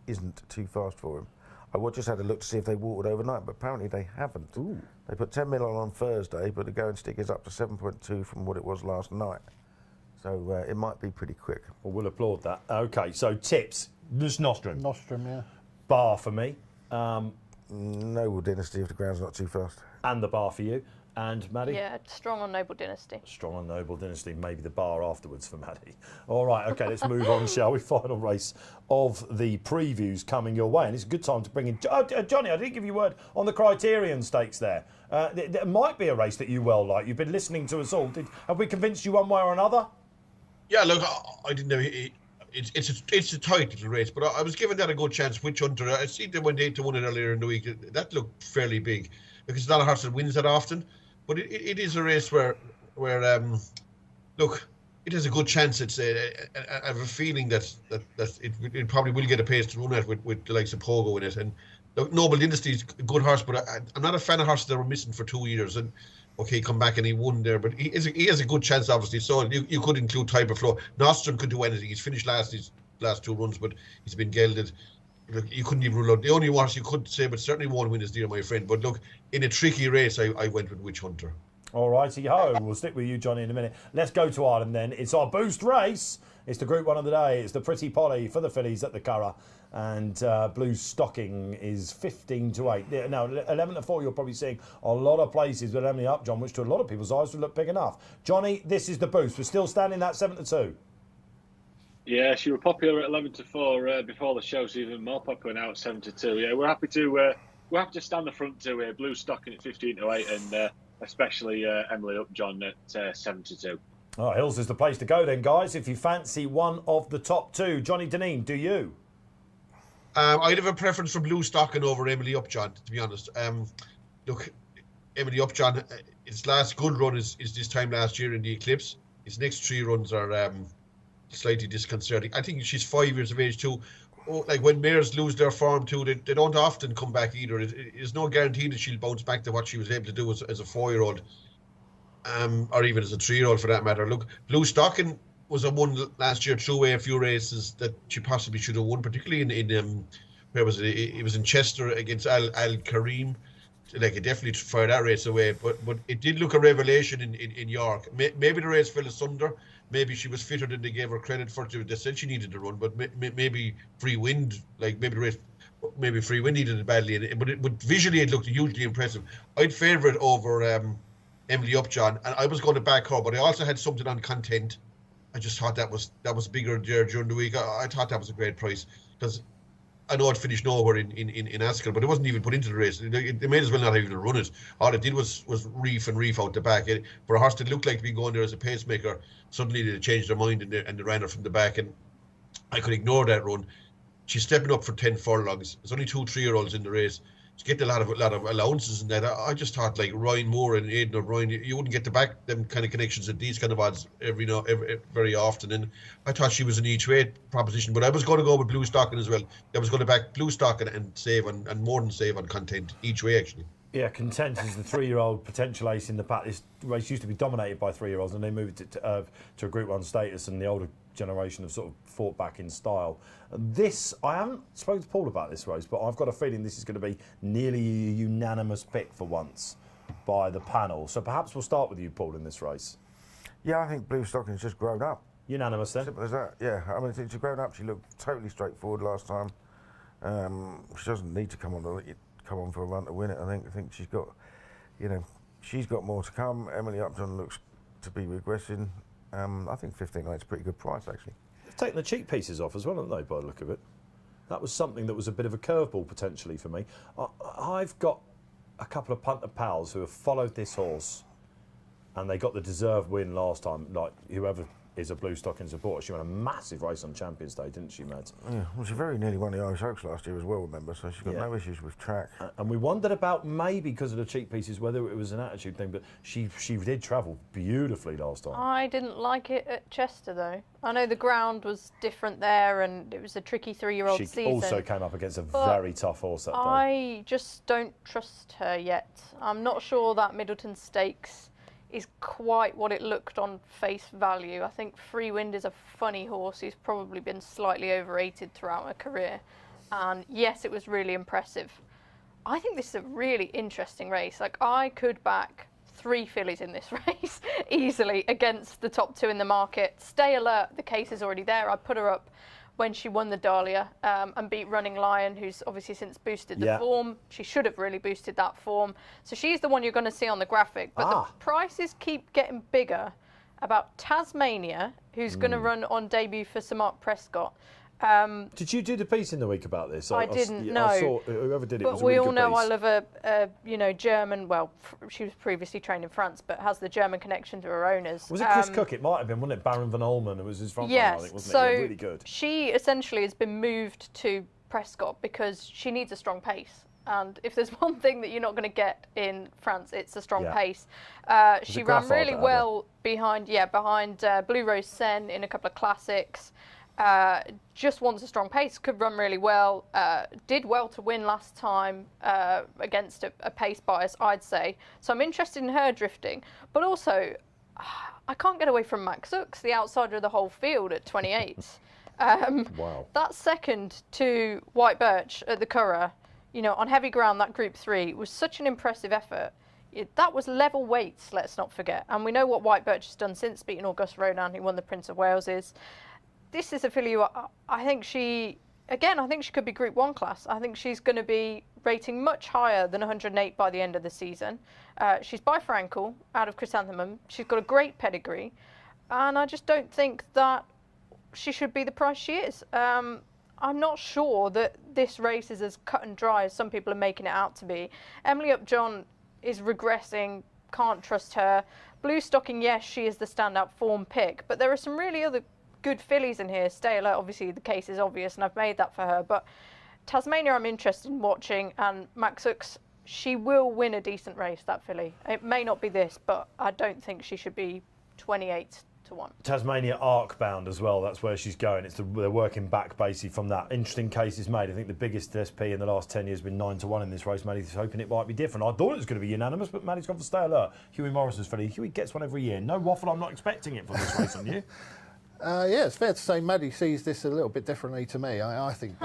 isn't too fast for him. I just had a look to see if they watered overnight, but apparently they haven't. Ooh. They put 10 mil on Thursday, but the going stick is up to 7.2 from what it was last night. So it might be pretty quick. Well, we'll applaud that. Okay, so tips. Just Nostrum. Nostrum, yeah. Bar for me. Noble Dynasty if the ground's not too fast. And the bar for you. And Maddy? Yeah, strong on Noble Dynasty. Strong on Noble Dynasty, maybe the bar afterwards for Maddy. All right, okay, let's move on, shall we? Final race of the previews coming your way. And it's a good time to bring in... Johnny, I didn't give you a word on the Criterion Stakes there. There might be a race that you well like. You've been listening to us all. Have we convinced you one way or another? Yeah, look, I didn't know... It's a tight little race, but I was giving that a good chance. Which Hunter? I see they went 8-1 earlier in the week. That looked fairly big because it's not a horse that wins that often. But it is a race where look, it has a good chance. I have a feeling that it probably will get a pace to run at with the likes of Pogo in it. And look, Noble Dynasty is a good horse, but I'm not a fan of horses that were missing for 2 years. And okay, come back and he won there, but he has a good chance, obviously. So you could include Type of Flow. Nostrum could do anything. He's finished his last 2 runs, but he's been gelded. Look, you couldn't even rule out. The only horse you could say, but certainly won't win, is Dear My Friend. But look, in a tricky race, I went with Witch Hunter. All righty ho. We'll stick with you, Johnny, in a minute. Let's go to Ireland then. It's our boost race. It's the Group 1 of the day. It's the Pretty Polly for the fillies at the Curragh. And BLUESTOCKING is 15-8. Now, 11-4, you're probably seeing a lot of places with Emily Upjohn, which to a lot of people's eyes would look big enough. Johnny, this is the boost. We're still standing that 7-2. Yeah, she was popular at 11-4 before the show. She's even more popular now at 7-2. Yeah, we're happy to stand the front two here. BLUESTOCKING at 15-8, and especially Emily Upjohn at 7-2. Oh, Hills is the place to go then, guys. If you fancy one of the top two, Johnny Dineen, do you? I'd have a preference for BLUESTOCKING over Emily Upjohn, to be honest. Look, Emily Upjohn, its last good run is this time last year in the Eclipse. His next 3 runs are slightly disconcerting. I think she's 5 years of age too. Oh, like when mares lose their form too, they don't often come back either. There's no guarantee that she'll bounce back to what she was able to do as a 4-year-old, or even as a 3-year-old for that matter. Look, BLUESTOCKING was a one last year threw away a few races that she possibly should have won, particularly in where was it? It was in Chester against Al Karim. Like, it definitely fired that race away, but it did look a revelation in York. Maybe the race fell asunder. Maybe she was fitter than they gave her credit for. They said she needed to run, but maybe Free Wind, like maybe Free Wind needed it badly. But visually it looked hugely impressive. I'd favour it over Emily Upjohn, and I was going to back her, but I also had something on Content. I just thought that was bigger there during the week. I thought that was a great price because I know it finished nowhere in Ascot, but it wasn't even put into the race. They may as well not even run it. All it did was reef out the back. For a horse that looked like to be going there as a pacemaker, suddenly they changed their mind and they ran her from the back, and I could ignore that run. She's stepping up for 10 furlongs. There's only 2 3-year-olds in the race. She get a lot of allowances in that. I just thought, like, Ryan Moore and Aidan O'Brien, you wouldn't get to back them kind of connections at these kind of odds very often. And I thought she was an each way proposition, but I was going to go with BLUESTOCKING as well. I was going to back BLUESTOCKING and save and more than save on Content each way, actually. Yeah, Content is the 3-year-old potential ace in the pack. This race used to be dominated by 3-year-olds, and they moved it to a Group 1 status, and the older generation have sort of fought back in style. I haven't spoken to Paul about this race, but I've got a feeling this is going to be nearly a unanimous pick for once by the panel. So perhaps we'll start with you, Paul, in this race. Yeah, I think BLUESTOCKING's just grown up. Unanimous then? Simple as that, yeah. I mean, she's grown up. She looked totally straightforward last time. She doesn't need to come on for a run to win it. I think she's got, she's got more to come. Emily Upjohn looks to be regressing. I think 15-8 is a pretty good price, actually. They've taken the cheap pieces off as well, haven't they, by the look of it? That was something that was a bit of a curveball potentially for me. I've got a couple of punter pals who have followed this horse, and they got the deserved win last time. Like, whoever is a BLUESTOCKING supporter, she won a massive race on Champions Day, didn't she, Mads? Yeah, well, she very nearly won the Irish Oaks last year as well, remember, so she's got no issues with track. And we wondered about maybe because of the cheap pieces whether it was an attitude thing, but she did travel beautifully last time. I didn't like it at Chester, though. I know the ground was different there, and it was a tricky 3-year-old season. She also came up against a very tough horse that day. I just don't trust her yet. I'm not sure that Middleton Stakes is quite what it looked on face value. I think Free Wind is a funny horse. He's probably been slightly overrated throughout her career. And yes, it was really impressive. I think this is a really interesting race. Like, I could back 3 fillies in this race easily against the top 2 in the market. Stay Alert, the case is already there. I put her up when she won the Dahlia and beat Running Lion, who's obviously since boosted the form. She should have really boosted that form. So she's the one you're going to see on the graphic. But the prices keep getting bigger about Tasmania, who's going to run on debut for Sir Mark Prescott. Did you do the piece in the week about this? I didn't know. I saw whoever did it. But was a we really all good know piece. I love a German. Well, she was previously trained in France, but has the German connection to her owners. Was it Chris Cook? It might have been, wasn't it? Baron van Olmen. It was his front runner, I think, wasn't so it? Yeah, really good. She essentially has been moved to Prescott because she needs a strong pace. And if there's one thing that you're not going to get in France, it's a strong pace. She ran really well behind Blue Rose Sen in a couple of classics. Just wants a strong pace, could run really well, did well to win last time against a pace bias, I'd say. So I'm interested in her drifting. But also, I can't get away from Max Hooks, the outsider of the whole field at 28. Wow. That second to White Birch at the Curragh, on heavy ground, that Group 3 was such an impressive effort. That was level weights, let's not forget. And we know what White Birch has done since beating Auguste Ronan, who won the Prince of Wales. This is a filly who I think she could be Group 1 class. I think she's going to be rating much higher than 108 by the end of the season. She's bifrancal out of Chrysanthemum. She's got a great pedigree. And I just don't think that she should be the price she is. I'm not sure that this race is as cut and dry as some people are making it out to be. Emily UPJOHN is regressing, can't trust her. BLUESTOCKING, yes, she is the standout form pick, but there are some really other good fillies in here. Staler, obviously the case is obvious and I've made that for her, but Tasmania I'm interested in watching, and Max Hooks, she will win a decent race, that filly. It may not be this, but I don't think she should be 28 to 1. Tasmania arc bound as well, that's where she's going. They're working back basically from that. Interesting cases made. I think the biggest SP in the last 10 years has been 9 to 1 in this race. Maddie's hoping it might be different. I thought it was going to be unanimous, but Maddie's gone for Stay Alert. Hughie Morrison's filly. Hughie gets one every year. No waffle, I'm not expecting it from this race on you. Yeah, it's fair to say Maddy sees this a little bit differently to me. I think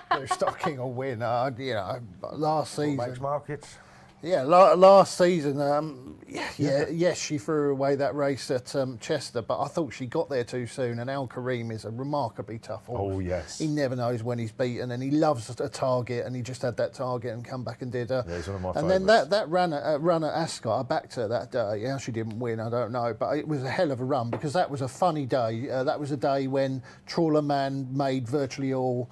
BLUESTOCKING will win. Last season. Makes markets. Yeah, last season, yes, she threw away that race at Chester, but I thought she got there too soon. And Al Kareem is a remarkably tough horse. Oh, yes. He never knows when he's beaten, and he loves a target, and he just had that target and come back and did. Yeah, he's one of my and favourites. then that run at Ascot, I backed her that day. How she didn't win, I don't know, but it was a hell of a run because that was a funny day. That was a day when Trawler Man made virtually all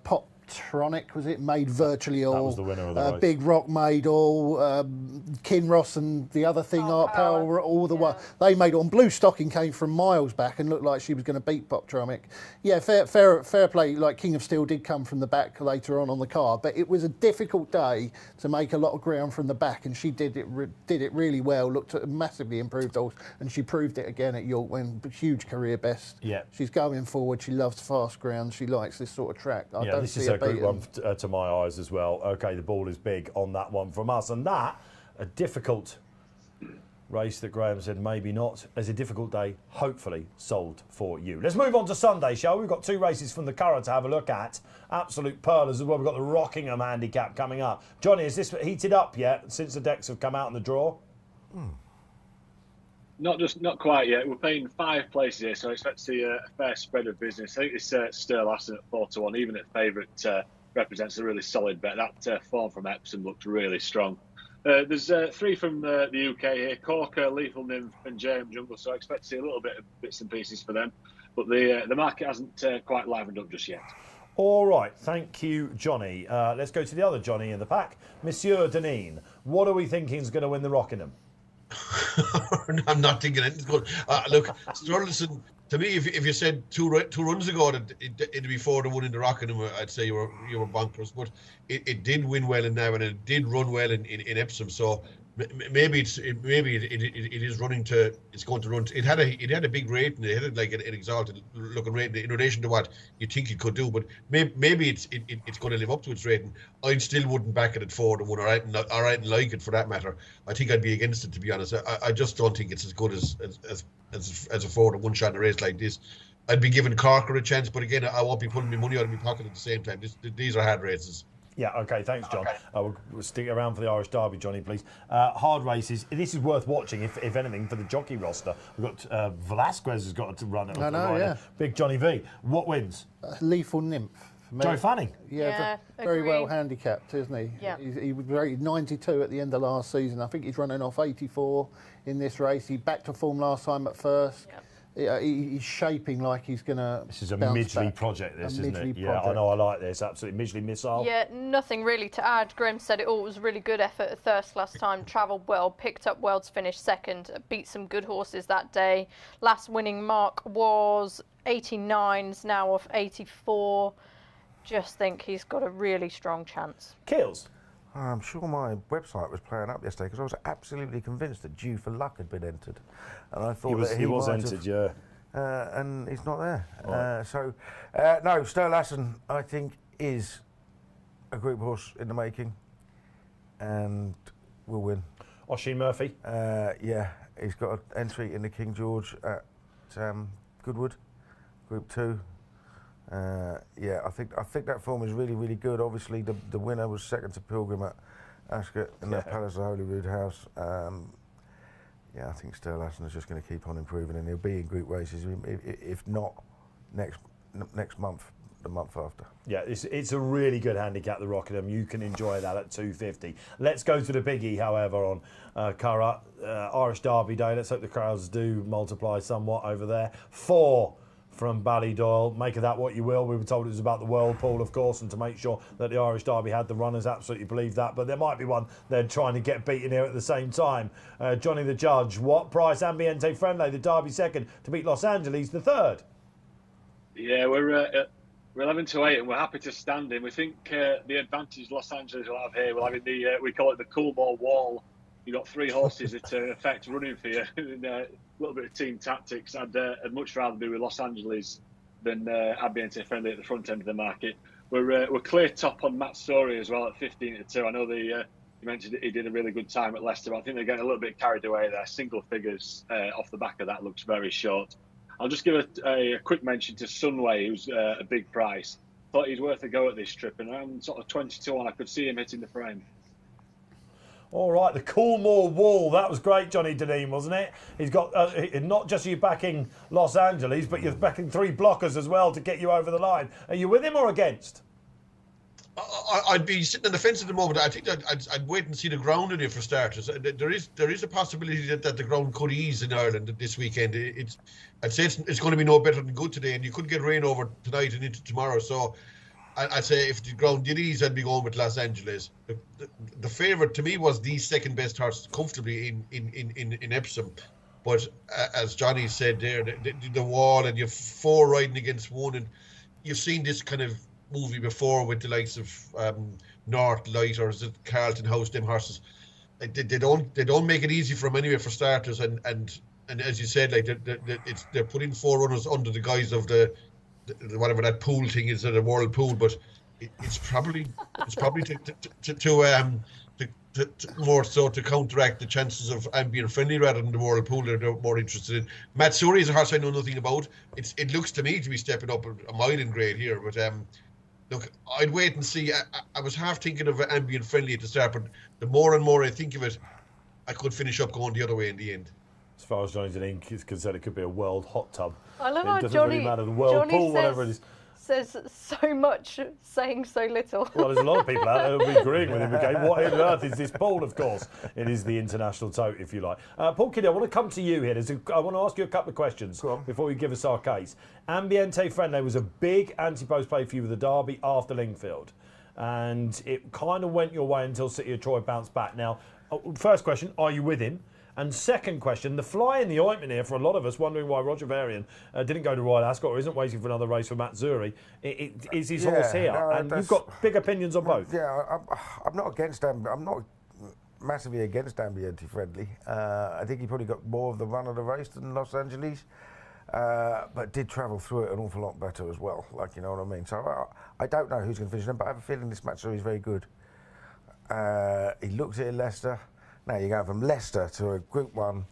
pop. Tronic, was it? Made virtually all. That was the winner of the race. Big Rock made all. Kinross and the other thing, Art Power, all the way. They made all. And BLUESTOCKING came from miles back and looked like she was going to beat Poptronic. Yeah, fair play. Like King of Steel did come from the back later on the card, but it was a difficult day to make a lot of ground from the back, and she did it really well. Looked at a massively improved horse, and she proved it again at York when huge career best. Yeah, she's going forward. She loves fast ground. She likes this sort of track. I don't this see is her a good beating. one to my eyes as well. Okay, the ball is big on that one from us, and that a difficult race that Graeme said maybe not, as a difficult day, hopefully sold for you. Let's move on to Sunday, shall we? We've got 2 races from the Curragh to have a look at. Absolute pearlers as well. We've got the Rockingham Handicap coming up. Johnny, is this heated up yet since the decks have come out in the draw? Not quite yet. We're paying 5 places here, so I expect to see a fair spread of business. I think this Stirlaston at 4 to 1, even at favourite, represents a really solid bet. That form from Epsom looks really strong. There's 3 from the UK here: Corker, Lethal Nymph, and JM Jungle. So I expect to see a little bit of bits and pieces for them, but the market hasn't quite livened up just yet. All right, thank you, Johnny. Let's go to the other Johnny in the pack, Monsieur Dineen. What are we thinking is going to win the Rockingham? I'm not thinking anything's good. Look, Stirlaston, to me, if you said two runs ago that it'd be 4 to 1 in the Rockingham, I'd say you were bonkers. But it did win well in now, and it did run well in Epsom. So maybe it is running to. It's going to run. It had a big rating. It had like an exalted looking rating in relation to what you think it could do. But maybe it's going to live up to its rating. I still wouldn't back it at 4 to 1 or right like it for that matter. I think I'd be against it, to be honest. I just don't think it's as good as a 4 to 1 shot in a race like this. I'd be giving Corker a chance, but again, I won't be putting my money out of my pocket at the same time. These are hard races. Yeah, okay, thanks, John. We'll stick around for the Irish Derby, Johnny, please. Hard races. This is worth watching, if anything, for the jockey roster. We've got Velasquez has got to run it. I know, yeah. Big Johnny V. What wins? Lethal Nymph. For me. Joe Fanning. Yeah, very agree. well handicapped, isn't he? Yeah. He was rated 92 at the end of last season. I think he's running off 84 in this race. He back to form last time at first. Yeah. He's shaping like he's going to. This is a Midgley project, this, isn't it? Yeah, I know, I like this. Absolutely. Midgley missile. Yeah, nothing really to add. Graeme said it all. It was a really good effort at Thirst last time. Travelled well, picked up well to finish second, beat some good horses that day. Last winning mark was 89s, now off 84. Just think he's got a really strong chance. Kills. I'm sure my website was playing up yesterday because I was absolutely convinced that Due for Luck had been entered, and I thought he was entered, yeah. And he's not there. Right. No, Stirlasson, I think, is a group horse in the making, and will win. Oisin Murphy. Yeah, he's got an entry in the King George at Goodwood, Group 2. Yeah, I think that form is really, really good. Obviously, the winner was second to Pilgrim at Ascot in the Palace of Holyrood House. Yeah, I think Stirlasson is just going to keep on improving, and he'll be in group races, if not next month, the month after. Yeah, it's a really good handicap, the Rockingham. You can enjoy that at 250. Let's go to the biggie, however, on Curragh, Irish Derby Day. Let's hope the crowds do multiply somewhat over there. 4 from Ballydoyle. Make of that what you will. We were told it was about the Whirlpool, of course, and to make sure that the Irish Derby had the runners. Absolutely believe that. But there might be one they're trying to get beaten here at the same time. Johnny the Judge, what price? Ambiente Friendly, the Derby second, to beat Los Angeles the third. Yeah, we're 11 to 8, and we're happy to stand in. We think the advantage Los Angeles will have here, we'll have in we call it the Coolmore Wall. You've got 3 horses that affect running for you. And, a little bit of team tactics. I'd much rather be with Los Angeles than Ambiente Friendly at the front end of the market. We're clear top on Matt Story as well at 15 to 2. I know you mentioned that he did a really good time at Leicester, but I think they're getting a little bit carried away there. Single figures off the back of that looks very short. I'll just give a quick mention to Sunway, who's a big price. Thought he's worth a go at this trip, and around sort of 22 on, I could see him hitting the frame. All right, the Coolmore Wall. That was great, Johnny Dineen, wasn't it? He's got not just you backing Los Angeles, but you're backing 3 blockers as well to get you over the line. Are you with him or against? I'd be sitting on the fence at the moment. I think that I'd wait and see the ground in here for starters. There is a possibility that the ground could ease in Ireland this weekend. I'd say it's going to be no better than good today, and you could get rain over tonight and into tomorrow. So I'd say if the ground did ease, I'd be going with Los Angeles. The favourite to me was the second best horse comfortably in Epsom. But as Johnny said there, the wall, and you've 4 riding against 1, and you've seen this kind of movie before with the likes of North Light or is it Carlton House, them horses. They don't make it easy for them anyway for starters, and as you said, like they're putting 4 runners under the guise of the whatever that pool thing is, the world pool, but it's probably to more so to counteract the chances of Ambient Friendly rather than the world pool they're more interested in. Matsuri is a horse I know nothing about. It looks to me to be stepping up a mile in grade here, but look, I'd wait and see. I was half thinking of Ambient Friendly at the start, but the more and more I think of it, I could finish up going the other way in the end. As far as Johnny Dineen is concerned, it could be a world hot tub. I love it how doesn't really matter. The world pool, whatever it is. Says so much, saying so little. Well, there's a lot of people out there who'll be agreeing with him again. What on earth is this pool? Of course, it is the international tote, if you like. Paul Kealy, I want to come to you here. I want to ask you a couple of questions before you give us our case. Ambiente Friendly was a big anti-post play for you with the Derby after Lingfield, and it kind of went your way until City of Troy bounced back. Now, first question, are you with him? And second question, the fly in the ointment here for a lot of us wondering why Roger Varian didn't go to Royal Ascot or isn't waiting for another race for Matt Zuri. Is his horse here? No, and you've got big opinions on both. Yeah, I'm not against I'm not massively against Ambiente Friendly. I think he probably got more of the run of the race than Los Angeles, but did travel through it an awful lot better as well. Like, you know what I mean? So I don't know who's going to finish him, but I have a feeling this Matt Zuri is very good. He looked at Leicester. Now you're going from Leicester to a Group 1.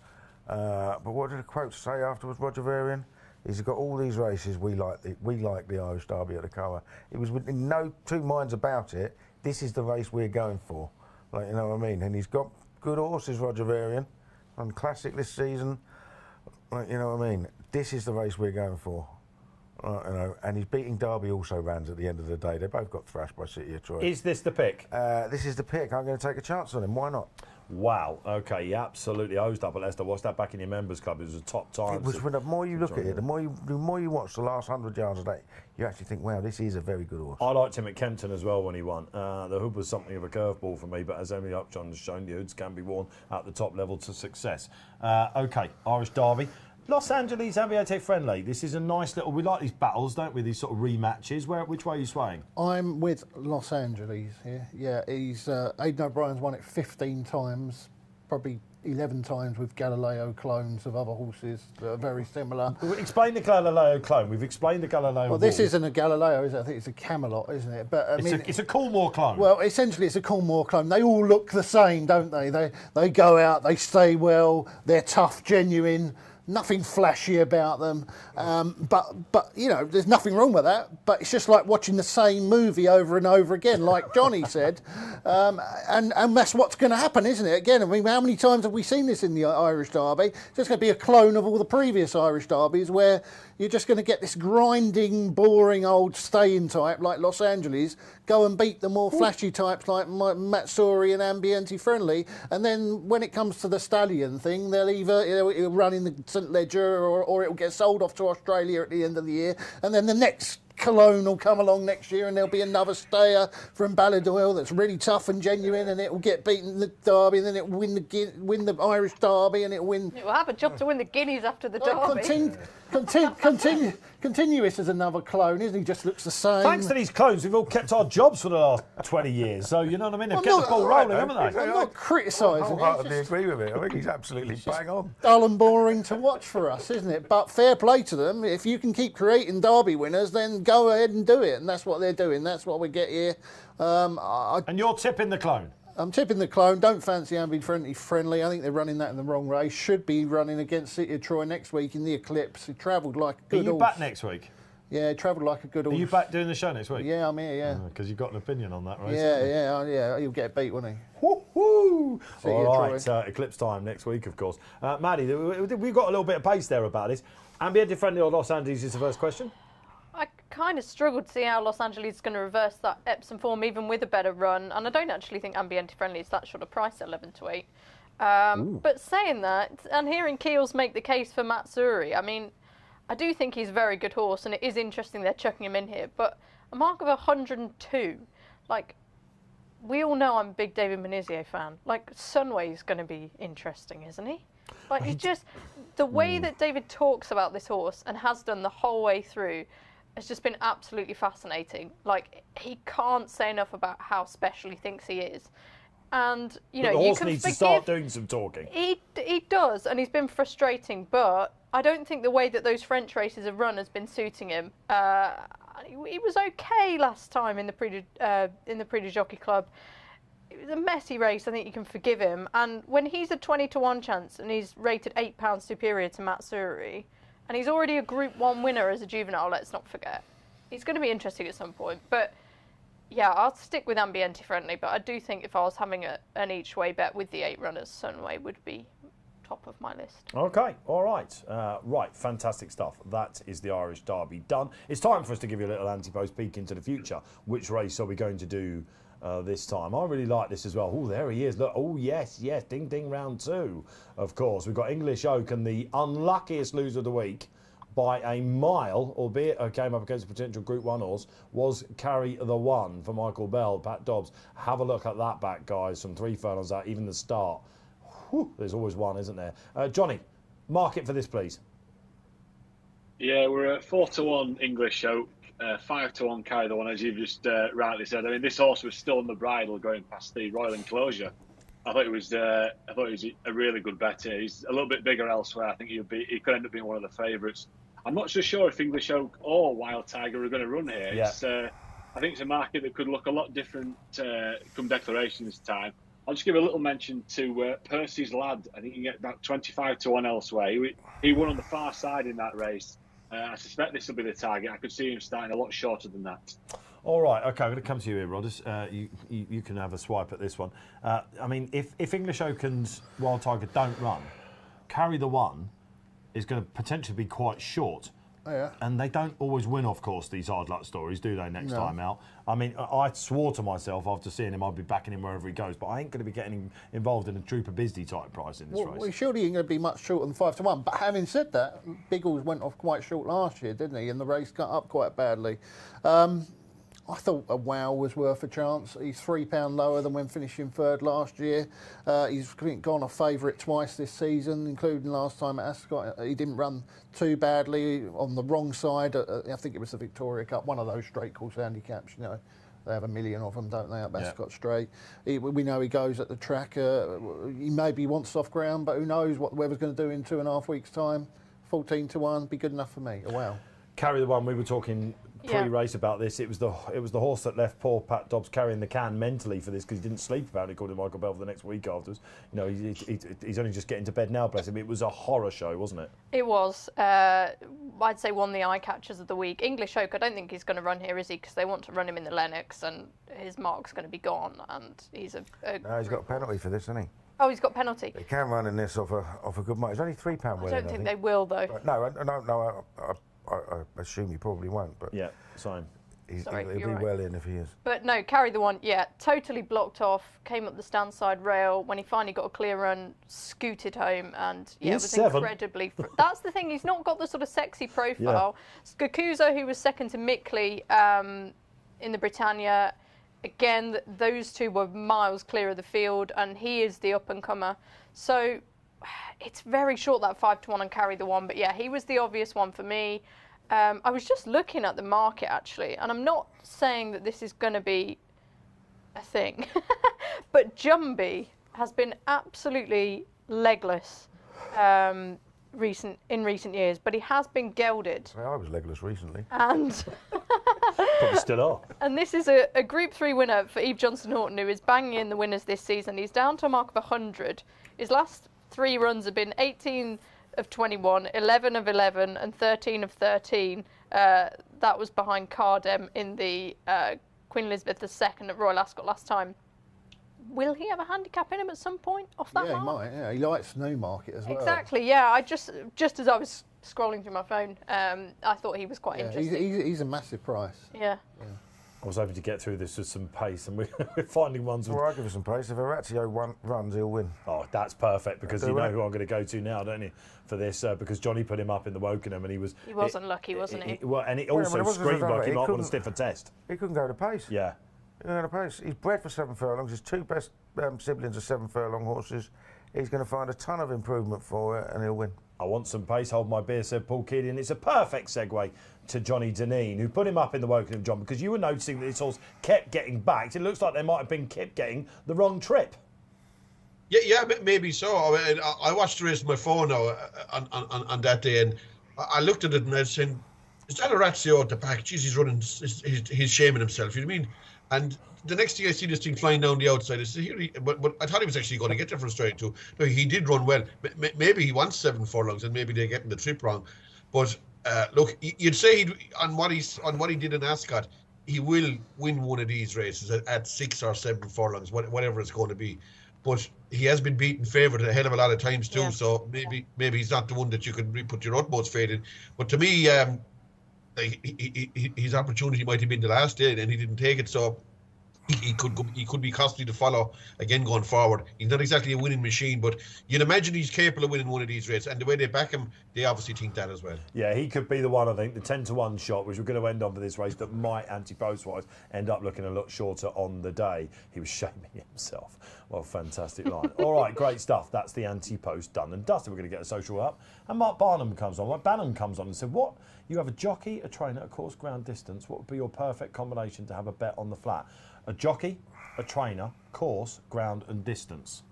But what did the quote say afterwards, Roger Varian? He's got all these races. We like the Irish Derby at the Curragh. It was in no 2 minds about it. this is the race we're going for. Like, you know what I mean? And he's got good horses, Roger Varian, on Classic this season. Like, you know what I mean? This is the race we're going for. You know, and he's beating Derby also Rans at the end of the day. They both got thrashed by City of Troy. Is this the pick? This is the pick. I'm going to take a chance on him. Why not? Wow. Okay. He absolutely hosed up at Leicester. Watch that back in your members club. It was a top time. It was when the more you look at it, the more you watch the last 100 yards a day, you actually think, wow, this is a very good horse. I liked him at Kempton as well when he won. The hood was something of a curveball for me, but as Emily Upjohn has shown, the hoods can be worn at the top level to success. Okay, Irish Derby. Los Angeles Ambiente Friendly. This is a nice little. We like these battles, don't we? These sort of rematches. Which way are you swaying? I'm with Los Angeles here. Yeah, he's Aidan O'Brien's won it 15 times, probably 11 times with Galileo clones of other horses that are very similar. Explain the Galileo clone. We've explained the Galileo. Well, this isn't a Galileo, is it? I think it's a Camelot, isn't it? But I mean, it's a Coolmore clone. Well, essentially, it's a Coolmore clone. They all look the same, don't they? They go out, they stay well, they're tough, genuine. Nothing flashy about them, but you know, there's nothing wrong with that. But it's just like watching the same movie over and over again, like Johnny said, and that's what's going to happen, isn't it? Again, I mean, how many times have we seen this in the Irish Derby? It's just going to be a clone of all the previous Irish Derbies, where you're just going to get this grinding, boring old staying type like Los Angeles go and beat the more flashy types like Matsuri and Ambiente Friendly, and then when it comes to the stallion thing, they'll either it'll run in the St Ledger or it'll get sold off to Australia at the end of the year, and then the next Cologne will come along next year and there'll be another stayer from Ballydoyle that's really tough and genuine, and it will get beaten in the Derby, and then it will win the Irish Derby, and it will win. It will have a job to win the Guineas after the Derby. Continuous as another clone, isn't he? Just looks the same. Thanks to these clones, we've all kept our jobs for the last 20 years. So, you know what I mean? They've kept the ball rolling, haven't they? I'm not criticising. I wholeheartedly agree with it. I think he's absolutely bang on. Dull and boring to watch for us, isn't it? But fair play to them. If you can keep creating Derby winners, then go ahead and do it. And that's what they're doing. That's what we get here. And you're tipping the clone? I'm tipping the clone. Don't fancy Ambi Friendly. I think they're running that in the wrong race. Should be running against City of Troy next week in the Eclipse. He travelled like a good horse. Are you back next week? Yeah, he travelled like a good horse. Are you back doing the show next week? Yeah, I'm here, yeah. Because you've got an opinion on that race. Yeah. He'll get beat, won't he? Woo-hoo! City All of right, Troy. Eclipse time next week, of course. Maddy, we've got a little bit of pace there about this. Ambiente Friendly or Los Angeles is the first question? I kind of struggled to see how Los Angeles is going to reverse that Epsom form even with a better run, and I don't actually think Ambiente Friendly is that short a price at 11 to 8. But saying that, and hearing Keels make the case for Matsuri, I mean, I do think he's a very good horse, and it is interesting they're chucking him in here, but a mark of 102, like, we all know I'm a big David Menizio fan. Like, Sunway's going to be interesting, isn't he? Like, he's just, the way that David talks about this horse and has done the whole way through has just been absolutely fascinating. Like, he can't say enough about how special he thinks he is. And, you know, the you horse can needs forgive... to start doing some talking. He does, and he's been frustrating, but I don't think the way that those French races have run has been suiting him. He was okay last time in the Prix du Jockey Club. It was a messy race. I think you can forgive him. And when he's a 20 to 1 chance and he's rated £8 superior to Matsuri, and he's already a Group 1 winner as a juvenile, let's not forget, he's going to be interesting at some point. But yeah, I'll stick with Ambiente Friendly, but I do think if I was having an each way bet with the 8 runners, Sunway would be top of my list. Okay, all right. Right, fantastic stuff. That is the Irish Derby done. It's time for us to give you a little anti-post peek into the future. Which race are we going to do this time? I really like this as well. Oh, there he is. Look. Oh, yes. Ding, ding, round 2. Of course, we've got English Oak, and the unluckiest loser of the week by a mile, albeit came up against a potential Group 1 horse, was Carry the One for Michael Bell, Pat Dobbs. Have a look at that back, guys, from 3 furlongs out, even the start. Whew, there's always one, isn't there? Johnny, market for this, please. Yeah, we're at 4 to 1 English Oak, 5 to 1 Carry the One, as you've just rightly said. I mean, this horse was still on the bridle going past the Royal Enclosure. I thought it was a really good bet here. He's a little bit bigger elsewhere. I think he could end up being one of the favourites. I'm not so sure if English Oak or Wild Tiger are going to run here. Yeah. I think it's a market that could look a lot different come declaration this time. I'll just give a little mention to Percy's Lad. I think you get about 25 to 1 elsewhere. He won on the far side in that race. I suspect this will be the target. I could see him starting a lot shorter than that. All right, okay, I'm going to come to you here, Rodders. You can have a swipe at this one. I mean, if English Oaken's Wild Tiger don't run, Carry the One is going to potentially be quite short. Oh, yeah. And they don't always win, of course, these hard luck stories, do they, next time out? I mean, I swore to myself after seeing him I'd be backing him wherever he goes, but I ain't going to be getting involved in a Trooper Bisbee type price in this race. Well, surely ain't going to be much shorter than 5 to 1. But having said that, Biggles went off quite short last year, didn't he? And the race cut up quite badly. I thought a Wow was worth a chance. He's £3 lower than when finishing third last year. He's gone a favourite twice this season, including last time at Ascot. He didn't run too badly on the wrong side. I think it was the Victoria Cup, one of those straight course handicaps, you know. They have a million of them, don't they, up Ascot Straight. We know he goes at the track. He maybe wants soft ground, but who knows what the weather's going to do in 2.5 weeks' time. 14 to 1, be good enough for me. A Wow. Carry the One, we were talking pre-race about this. It was the horse that left poor Pat Dobbs carrying the can mentally for this because he didn't sleep about it, according to Michael Bell, for the next week afterwards. You know, he's only just getting to bed now, bless him. It was a horror show, wasn't it? It was. I'd say one of the eye catchers of the week. English Oak, I don't think he's going to run here, is he? Because they want to run him in the Lennox and his mark's going to be gone. And he's No, he's got a penalty for this, hasn't he? Oh, he's got penalty. They can run in this off a good mark. It's only £3 winning. I don't think they will, though. No, I assume he probably won't. But yeah, same. Sorry, he'll be right. well in if he is. But no, Carry the One, totally blocked off, came up the stand side rail. When he finally got a clear run, scooted home, and it was incredibly... That's the thing, he's not got the sort of sexy profile. Skakuzo, who was second to Mickley in the Britannia, again, those two were miles clear of the field, and he is the up-and-comer. So it's very short, that 5 to 1 on Carry the One, but yeah, he was the obvious one for me. I was just looking at the market, actually, and I'm not saying that this is going to be a thing, but Jumbie has been absolutely legless in recent years, but he has been gelded. I was legless recently. And probably still are. And this is a Group 3 winner for Eve Johnson-Horton, who is banging in the winners this season. He's down to a mark of 100. His last 3 runs have been 18 of 21, 11 of 11, and 13 of 13. That was behind Cardem in the Queen Elizabeth II at Royal Ascot last time. Will he have a handicap in him at some point off that mark? He might. Yeah, he likes Newmarket as well. Exactly. Yeah, I just as I was scrolling through my phone, I thought he was quite interesting. He's a massive price. Yeah. I was hoping to get through this with some pace, and we're finding ones with... Well, I'll give you some pace. If Orazio runs, he'll win. Oh, that's perfect, because you know who I'm going to go to now, don't you, for this? Because Johnny put him up in the Wokenham, and he was... He was unlucky, wasn't he? Well, and it also screamed like he might want to stiff a test. He couldn't go to pace. Yeah. He couldn't go to pace. He's bred for 7 furlongs. His 2 best siblings are 7 furlong horses. He's going to find a ton of improvement for it, and he'll win. I want some pace, hold my beer, said Paul Kealy, and it's a perfect segue to Johnny Dineen, who put him up in the Wokenham, John, because you were noticing that this horse kept getting backed. It looks like they might have been kept getting the wrong trip. Yeah, maybe so. I mean, I watched the race on my phone now on that day, and I looked at it and I was saying, is that Orazio at the back? Jeez, he's running, he's shaming himself, you know what I mean? And the next thing I see this thing flying down the outside, I said, but I thought he was actually going to get there from straight too. No, he did run well. Maybe he wants 7 furlongs, and maybe they're getting the trip wrong. But look, you'd say on what he did in Ascot, he will win one of these races at 6 or 7 furlongs, whatever it's going to be. But he has been beaten favourite a hell of a lot of times too. Yeah. So maybe he's not the one that you can put your utmost faith in. But to me, his opportunity might have been the last day, and he didn't take it. So he could be costly to follow again going forward. He's not exactly a winning machine, but you'd imagine he's capable of winning one of these races. And the way they back him, they obviously think that as well. Yeah, he could be the one, I think, the 10 to 1 shot, which we're going to end on for this race, that might, anti-post-wise, end up looking a lot shorter on the day. He was shaming himself. Well, fantastic line. All right, great stuff. That's the anti-post done and dusted. We're going to get a social up. And Mark Barnum comes on. Banham comes on and said, what? You have a jockey, a trainer, a course, ground, distance. What would be your perfect combination to have a bet on the flat? A jockey, a trainer, course, ground and distance.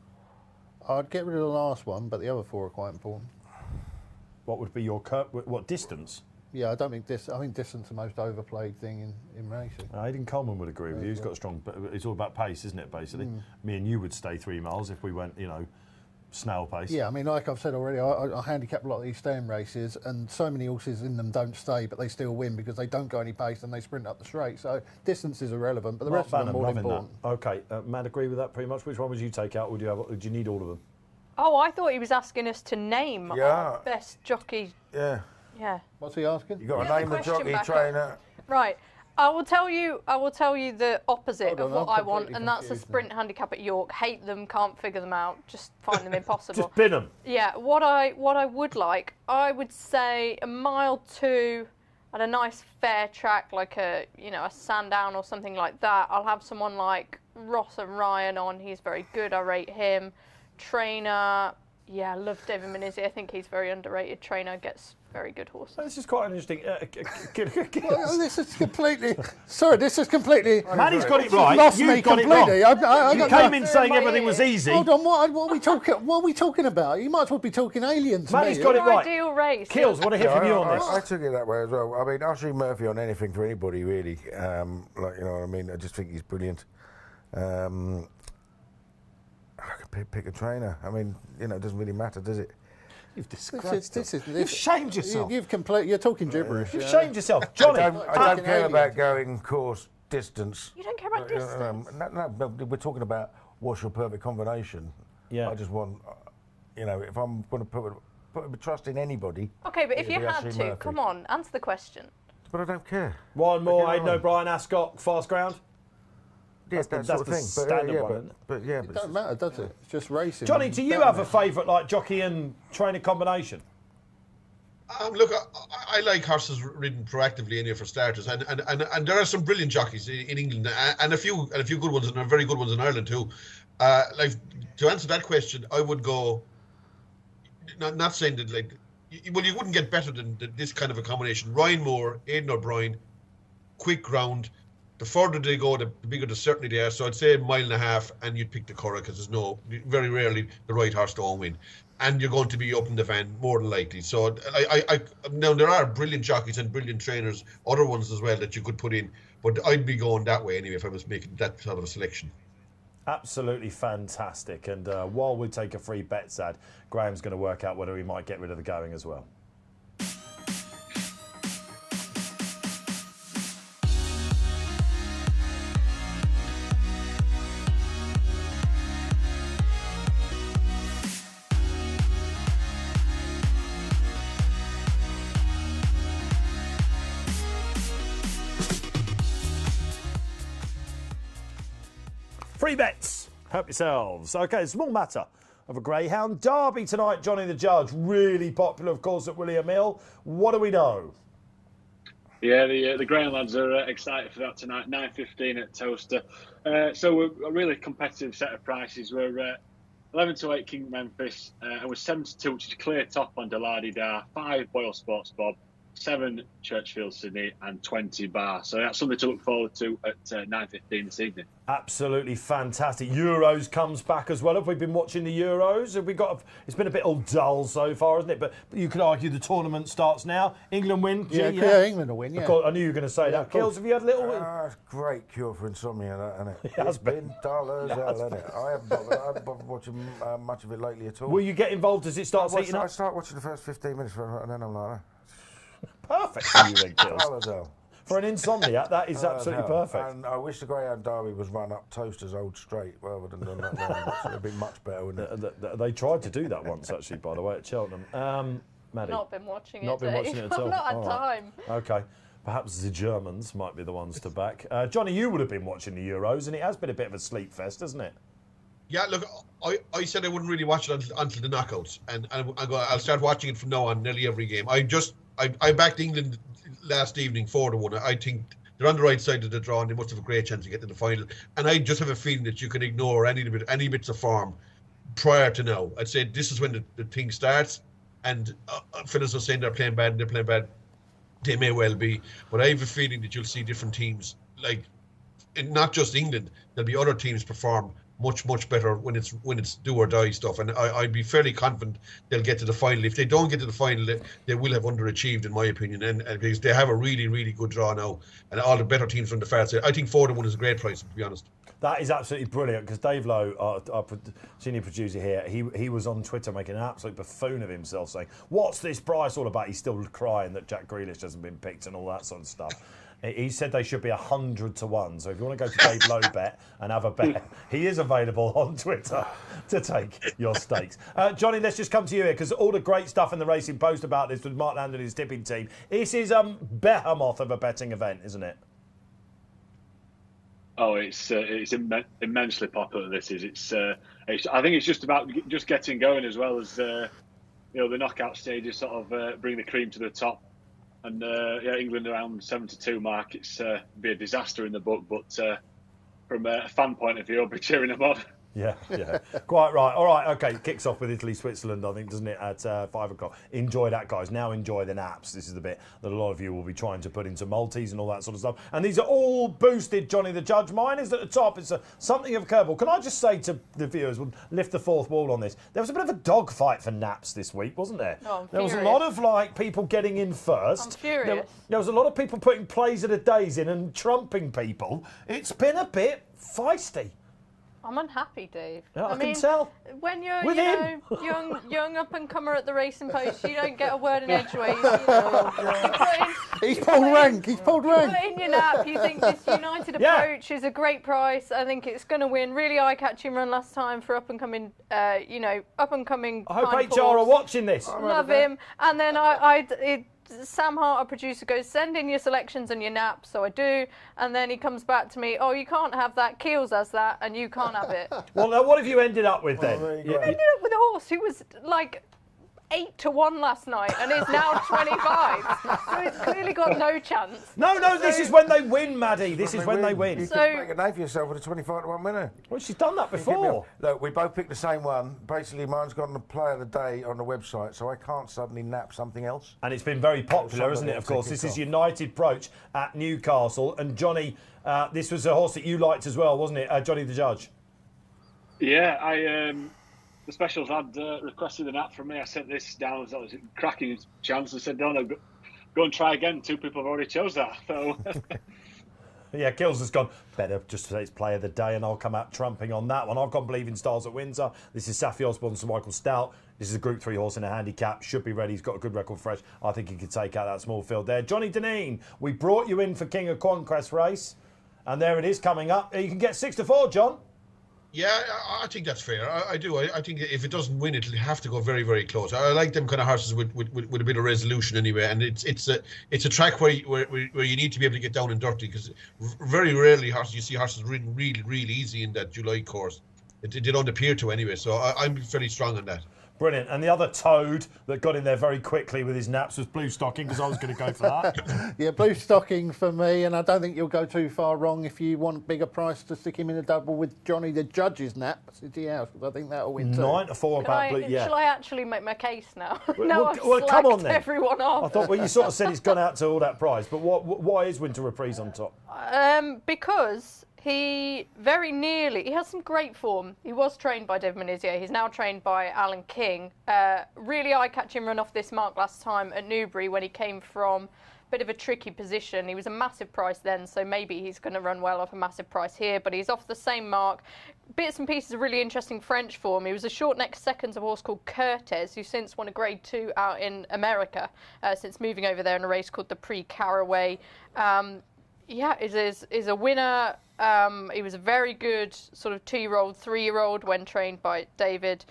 I'd get rid of the last one, but the other 4 are quite important. What would be your what distance? Yeah, I think distance is the most overplayed thing in racing. Aidan Coleman would agree with you. He's got a strong, but it's all about pace, isn't it, basically? Me and you would stay 3 miles if we went, snail pace. Yeah, I mean, like I've said already, I handicap a lot of these staying races, and so many horses in them don't stay, but they still win because they don't go any pace and they sprint up the straight. So distance is irrelevant, but the rest of them are more important. That. Okay, Matt, agree with that pretty much. Which one would you take out? Or do you need all of them? Oh, I thought he was asking us to name our best jockey. Yeah. Yeah. What's he asking? You got to name the jockey trainer. Right. I will tell you the opposite of what I want, and that's a sprint handicap at York. Hate them, can't figure them out, just find them impossible. Just bin them. Yeah, what I would like, I would say a mile 2 at a nice fair track, like a Sandown or something like that. I'll have someone like Ross and Ryan on. He's very good. I rate him. Trainer, yeah, I love David Menizzi. I think he's very underrated. Trainer, gets very good horses. This is quite an interesting. This is completely. Sorry, this is completely. Maddy's got it right. Lost You've me got completely. it wrong. You came in saying everything was easy. Hold on, what are we talking? What are we talking about? You might as well be talking aliens. Maddy's got it right. Ideal race. Kills. Want to hear from you on this? I took it that way as well. I mean, I'll see Murphy on anything for anybody, really. Like, you know what I mean? I just think he's brilliant. I could pick a trainer. I mean, you know, it doesn't really matter, does it? You've You've shamed yourself. You're talking gibberish. You've shamed yourself, Johnny. I don't care about going course distance. You don't care about distance. No, we're talking about what's your perfect combination. Yeah. I just want, you know, if I'm going to put trust in anybody. Okay, but if you had to, Murphy. come on, answer the question. But I don't care. One more, Aidan O'Brien, Ascot, fast ground. Yes, that's sort of the thing. standard one, isn't it? But yeah, It doesn't matter, does it? It's just racing. Johnny, do you have a favourite like jockey and trainer combination? Look, I like horses ridden proactively anyway for starters, and there are some brilliant jockeys in England, and a few good ones, and very good ones in Ireland too. Like, to answer that question, I would go. Not saying that like, well, you wouldn't get better than this kind of a combination. Ryan Moore, Aidan O'Brien, quick ground. The further they go, the bigger the certainty they are. So I'd say 1.5 miles, and you'd pick the Curragh because there's very rarely the right horse don't win, and you're going to be up in the van more than likely. So now there are brilliant jockeys and brilliant trainers, other ones as well that you could put in, but I'd be going that way anyway if I was making that sort of a selection. Absolutely fantastic. And while we take a free bet, Sad, Graham's going to work out whether he might get rid of the going as well. Free bets. Help yourselves. Okay, small matter of a greyhound derby tonight. Johnny the Judge, really popular, of course, at William Hill. What do we know? Yeah, the Greyhound lads are excited for that tonight. 9:15 at Toaster. So we're a really competitive set of prices. We're 11 to 8 King Memphis, and we're 7 to 2, which is a clear top on Delardy Dar. 5 Boyle Sports Bob, 7 Churchfield Sydney, and 20 Bar. So that's something to look forward to at 9:15 this evening. Absolutely fantastic. Euros comes back as well. Have we been watching the Euros? Have we got? It's been a bit all dull so far, isn't it? But you could argue the tournament starts now. England win. Yeah, England will win. Yeah. Of course, I knew you were going to say that. Kills, have you had a little? It's a great cure for insomnia, that, isn't it? It has been dull as hell, isn't it? I haven't bothered watching much of it lately at all. Will you get involved as it starts heating up? I start watching the first 15 minutes, and then I'm like, perfect for you then, Kills. dull as hell. For an insomniac, that is absolutely perfect. And I wish the Greyhound Derby was run up Toaster's Old Straight rather than done that round. It would have been much better, wouldn't it? They tried to do that once, actually, by the way, at Cheltenham. Maddy? Not been watching it. Not been watching it at all? Not had time. Okay. Perhaps the Germans might be the ones to back. Johnny, you would have been watching the Euros, and it has been a bit of a sleep fest, hasn't it? Yeah, look, I said I wouldn't really watch it until the knockouts, and I'll start watching it from now on, nearly every game. I backed England last evening 4-1. I think they're on the right side of the draw, and they must have a great chance of getting to the final. And I just have a feeling that you can ignore any bits of form prior to now. I'd say this is when the thing starts, and fellas are saying they're playing bad. They may well be, but I have a feeling that you'll see different teams, like not just England. There'll be other teams perform much better when it's do or die stuff. And I'd be fairly confident they'll get to the final. If they don't get to the final, they will have underachieved, in my opinion. And because they have a really, really good draw now, and all the better teams from the far side. I think 4-1 is a great price, to be honest. That is absolutely brilliant, because Dave Lowe, our senior producer here, he was on Twitter making an absolute buffoon of himself, saying, "What's this price all about?" He's still crying that Jack Grealish hasn't been picked and all that sort of stuff. He said they should be 100 to 1. So if you want to go to Dave Lowe Bet and have a bet, he is available on Twitter to take your stakes. Johnny, let's just come to you here, because all the great stuff in the Racing Post about this with Mark Land and his tipping team. This is behemoth of a betting event, isn't it? Oh, it's immensely popular. This is. I think it's just about just getting going, as well as the knockout stages sort of bring the cream to the top. And England around 7-2 mark. It's be a disaster in the book, but from a fan point of view, I'll be cheering them on. Yeah, quite right. All right, okay. Kicks off with Italy, Switzerland, I think, doesn't it, at 5 o'clock. Enjoy that, guys. Now enjoy the naps. This is the bit that a lot of you will be trying to put into multis and all that sort of stuff. And these are all boosted, Johnny the Judge. Mine is at the top. It's something of a curveball. Can I just say to the viewers, we'll lift the fourth wall on this, there was a bit of a dogfight for naps this week, wasn't there? Oh, I'm there was furious. a lot of people getting in first. I'm furious. There was a lot of people putting plays of the days in and trumping people. It's been a bit feisty. I'm unhappy, Dave. Yeah, I mean, can tell. When you're, With young up and comer at the Racing Post, you don't get a word in edgeways. He's pulled rank. He's pulled rank. Put in your nap. You think this United approach is a great price. I think it's going to win. Really eye-catching run last time for up and coming. Up and coming. I hope HR are watching this. Love him. And then Sam Hart, our producer, goes, "Send in your selections and your naps." So I do, and then he comes back to me, "Oh, you can't have that. Keels has that, and you can't have it." Well, now what have you ended up with then? I ended up with a horse who was like 8 to 1 last night and is now 25. So it's clearly got no chance. No, this is when they win, Maddie. This is when they win. You So- could make a name for yourself with a 25 to 1 winner. Well, she's done that before. Look, we both picked the same one. Basically, mine's got on the play of the day on the website, so I can't suddenly nap something else. And it's been very popular, isn't it, of course? This is United Approach at Newcastle. And Johnny, this was a horse that you liked as well, wasn't it, Johnny the Judge? Yeah, the specials had requested an app from me. I sent this down. That was a cracking chance. I said, "No, go and try again." 2 people have already chose that. So. Yeah, Kills has gone, better just say it's play of the day, and I'll come out trumping on that one. I've gone Believing Stars at Windsor. This is Safi Osborne, Sir Michael Stout. This is a Group 3 horse in a handicap. Should be ready. He's got a good record fresh. I think he could take out that small field there. Johnny Dineen, we brought you in for King of Conquest race, and there it is coming up. You can get 6 to 4, John. Yeah, I think that's fair. I do. I think if it doesn't win, it'll have to go very, very close. I like them kind of horses with a bit of resolution anyway. And it's a track where you need to be able to get down and dirty, because very rarely you see horses ridden really, really easy in that July course. It don't appear to anyway. So I'm fairly strong on that. Brilliant. And the other toad that got in there very quickly with his naps was Blue Stocking, because I was going to go for that. Yeah, Blue Stocking for me, and I don't think you'll go too far wrong if you want a bigger price to stick him in a double with Johnny the Judge's nap, City House, because I think that'll win too. 9 to 4 about Blue. Yeah. Shall I actually make my case now? Well, No, I've well, come on slacked then. everyone off. I thought, well, you sort of said it's gone out to all that price, but why is Winter Reprise on top? Because he very nearly, he has some great form. He was trained by Dave Menezia. He's now trained by Alan King. Really eye-catching run off this mark last time at Newbury when he came from a bit of a tricky position. He was a massive price then, so maybe he's going to run well off a massive price here, but he's off the same mark. Bits and pieces of really interesting French form. He was a short neck second of a horse called Curragh, who since won a Grade 2 out in America, since moving over there in a race called the Prix Caraway. Is a winner. He was a very good sort of 2-year-old, 3-year-old when trained by David.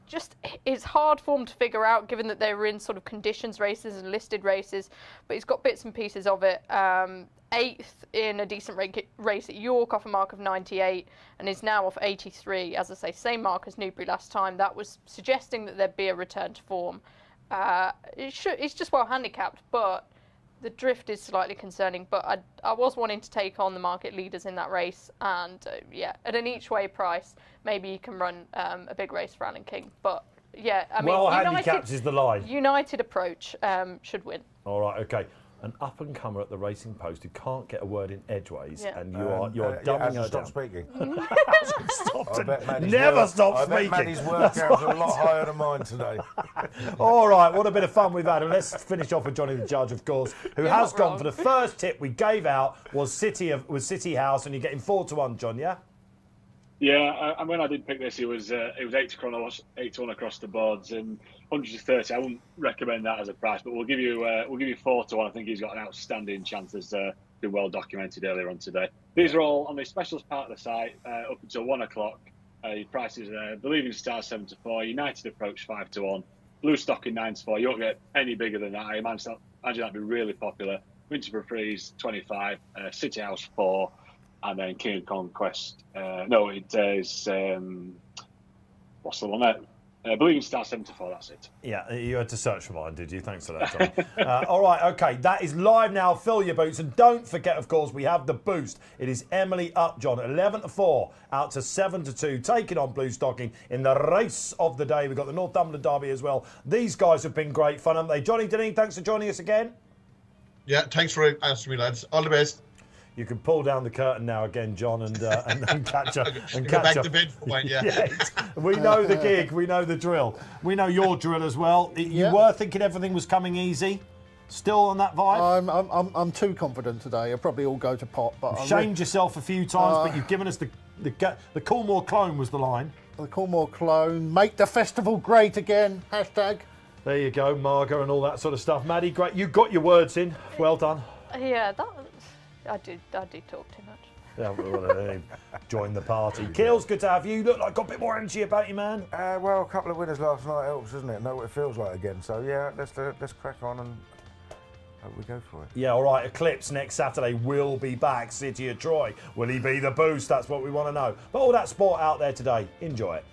Just it's hard form to figure out, given that they were in sort of conditions races and listed races, but he's got bits and pieces of it. 8th in a decent race at York off a mark of 98, and is now off 83. As I say, same mark as Newbury last time. That was suggesting that there'd be a return to form. It's just well handicapped, but the drift is slightly concerning. But I was wanting to take on the market leaders in that race, and at an each way price, maybe you can run a big race for Alan King. But yeah, I mean, well handicapped is the line. United Approach should win. All right, okay. an up-and-comer at the Racing Post who can't get a word in edgeways, Yeah. and you're dumbing her down. Stop speaking. Never stop I bet speaking. Maddy's workout's a lot higher than mine today. All right, what a bit of fun we've had. And let's finish off with Johnny the Judge, of course, who has not gone wrong. for the first tip we gave out was City House, and you're getting 4-1, John, yeah? Yeah, and when I did pick this, it was 8-1 across the boards and 130. I wouldn't recommend that as a price, but we'll give you 4-1. I think he's got an outstanding chance, as been well documented earlier on today. These are all on the specialist part of the site up until 1 o'clock. Your prices are Believing Star 7-4, United Approach 5-1, Blue Stocking 9-4. You won't get any bigger than that. I imagine that'd be really popular. Winterburg Freeze 25, City House 4. And then King of Conquest. It is. What's the one there? Believing Star 7-4. That's it. Yeah, you had to search for mine, did you? Thanks for that, John. All right, okay, that is live now. Fill your boots, and don't forget, of course, we have the boost. It is Emily Upjohn, 11-4, out to 7-2, taking on Blue Stocking in the race of the day. We've got the Northumberland Derby as well. These guys have been great fun, haven't they? Johnny Dineen, thanks for joining us again. Yeah, thanks for answering me, lads. All the best. You can pull down the curtain now again, John, and catch up. And Go catch back up. to bed for one, yeah. Yes. We know the gig. We know the drill. We know your drill as well. You were thinking everything was coming easy. Still on that vibe? I'm too confident today. I'll probably all go to pot. But You've shamed yourself a few times, but you've given us the Coolmore clone was the line. The Coolmore clone. Make the festival great again. Hashtag. There you go, Margot and all that sort of stuff. Maddy, great. You got your words in. Well done. Yeah, I do talk too much. Yeah, well, join the party. Keels, good to have you. Look like got a bit more energy about you, man. Well, a couple of winners last night helps, doesn't it? Know what it feels like again. So yeah, let's crack on and hope we go for it. Yeah, all right. Eclipse next Saturday will be back. City of Troy. Will he be the boost? That's what we want to know. But all that sport out there today. Enjoy it.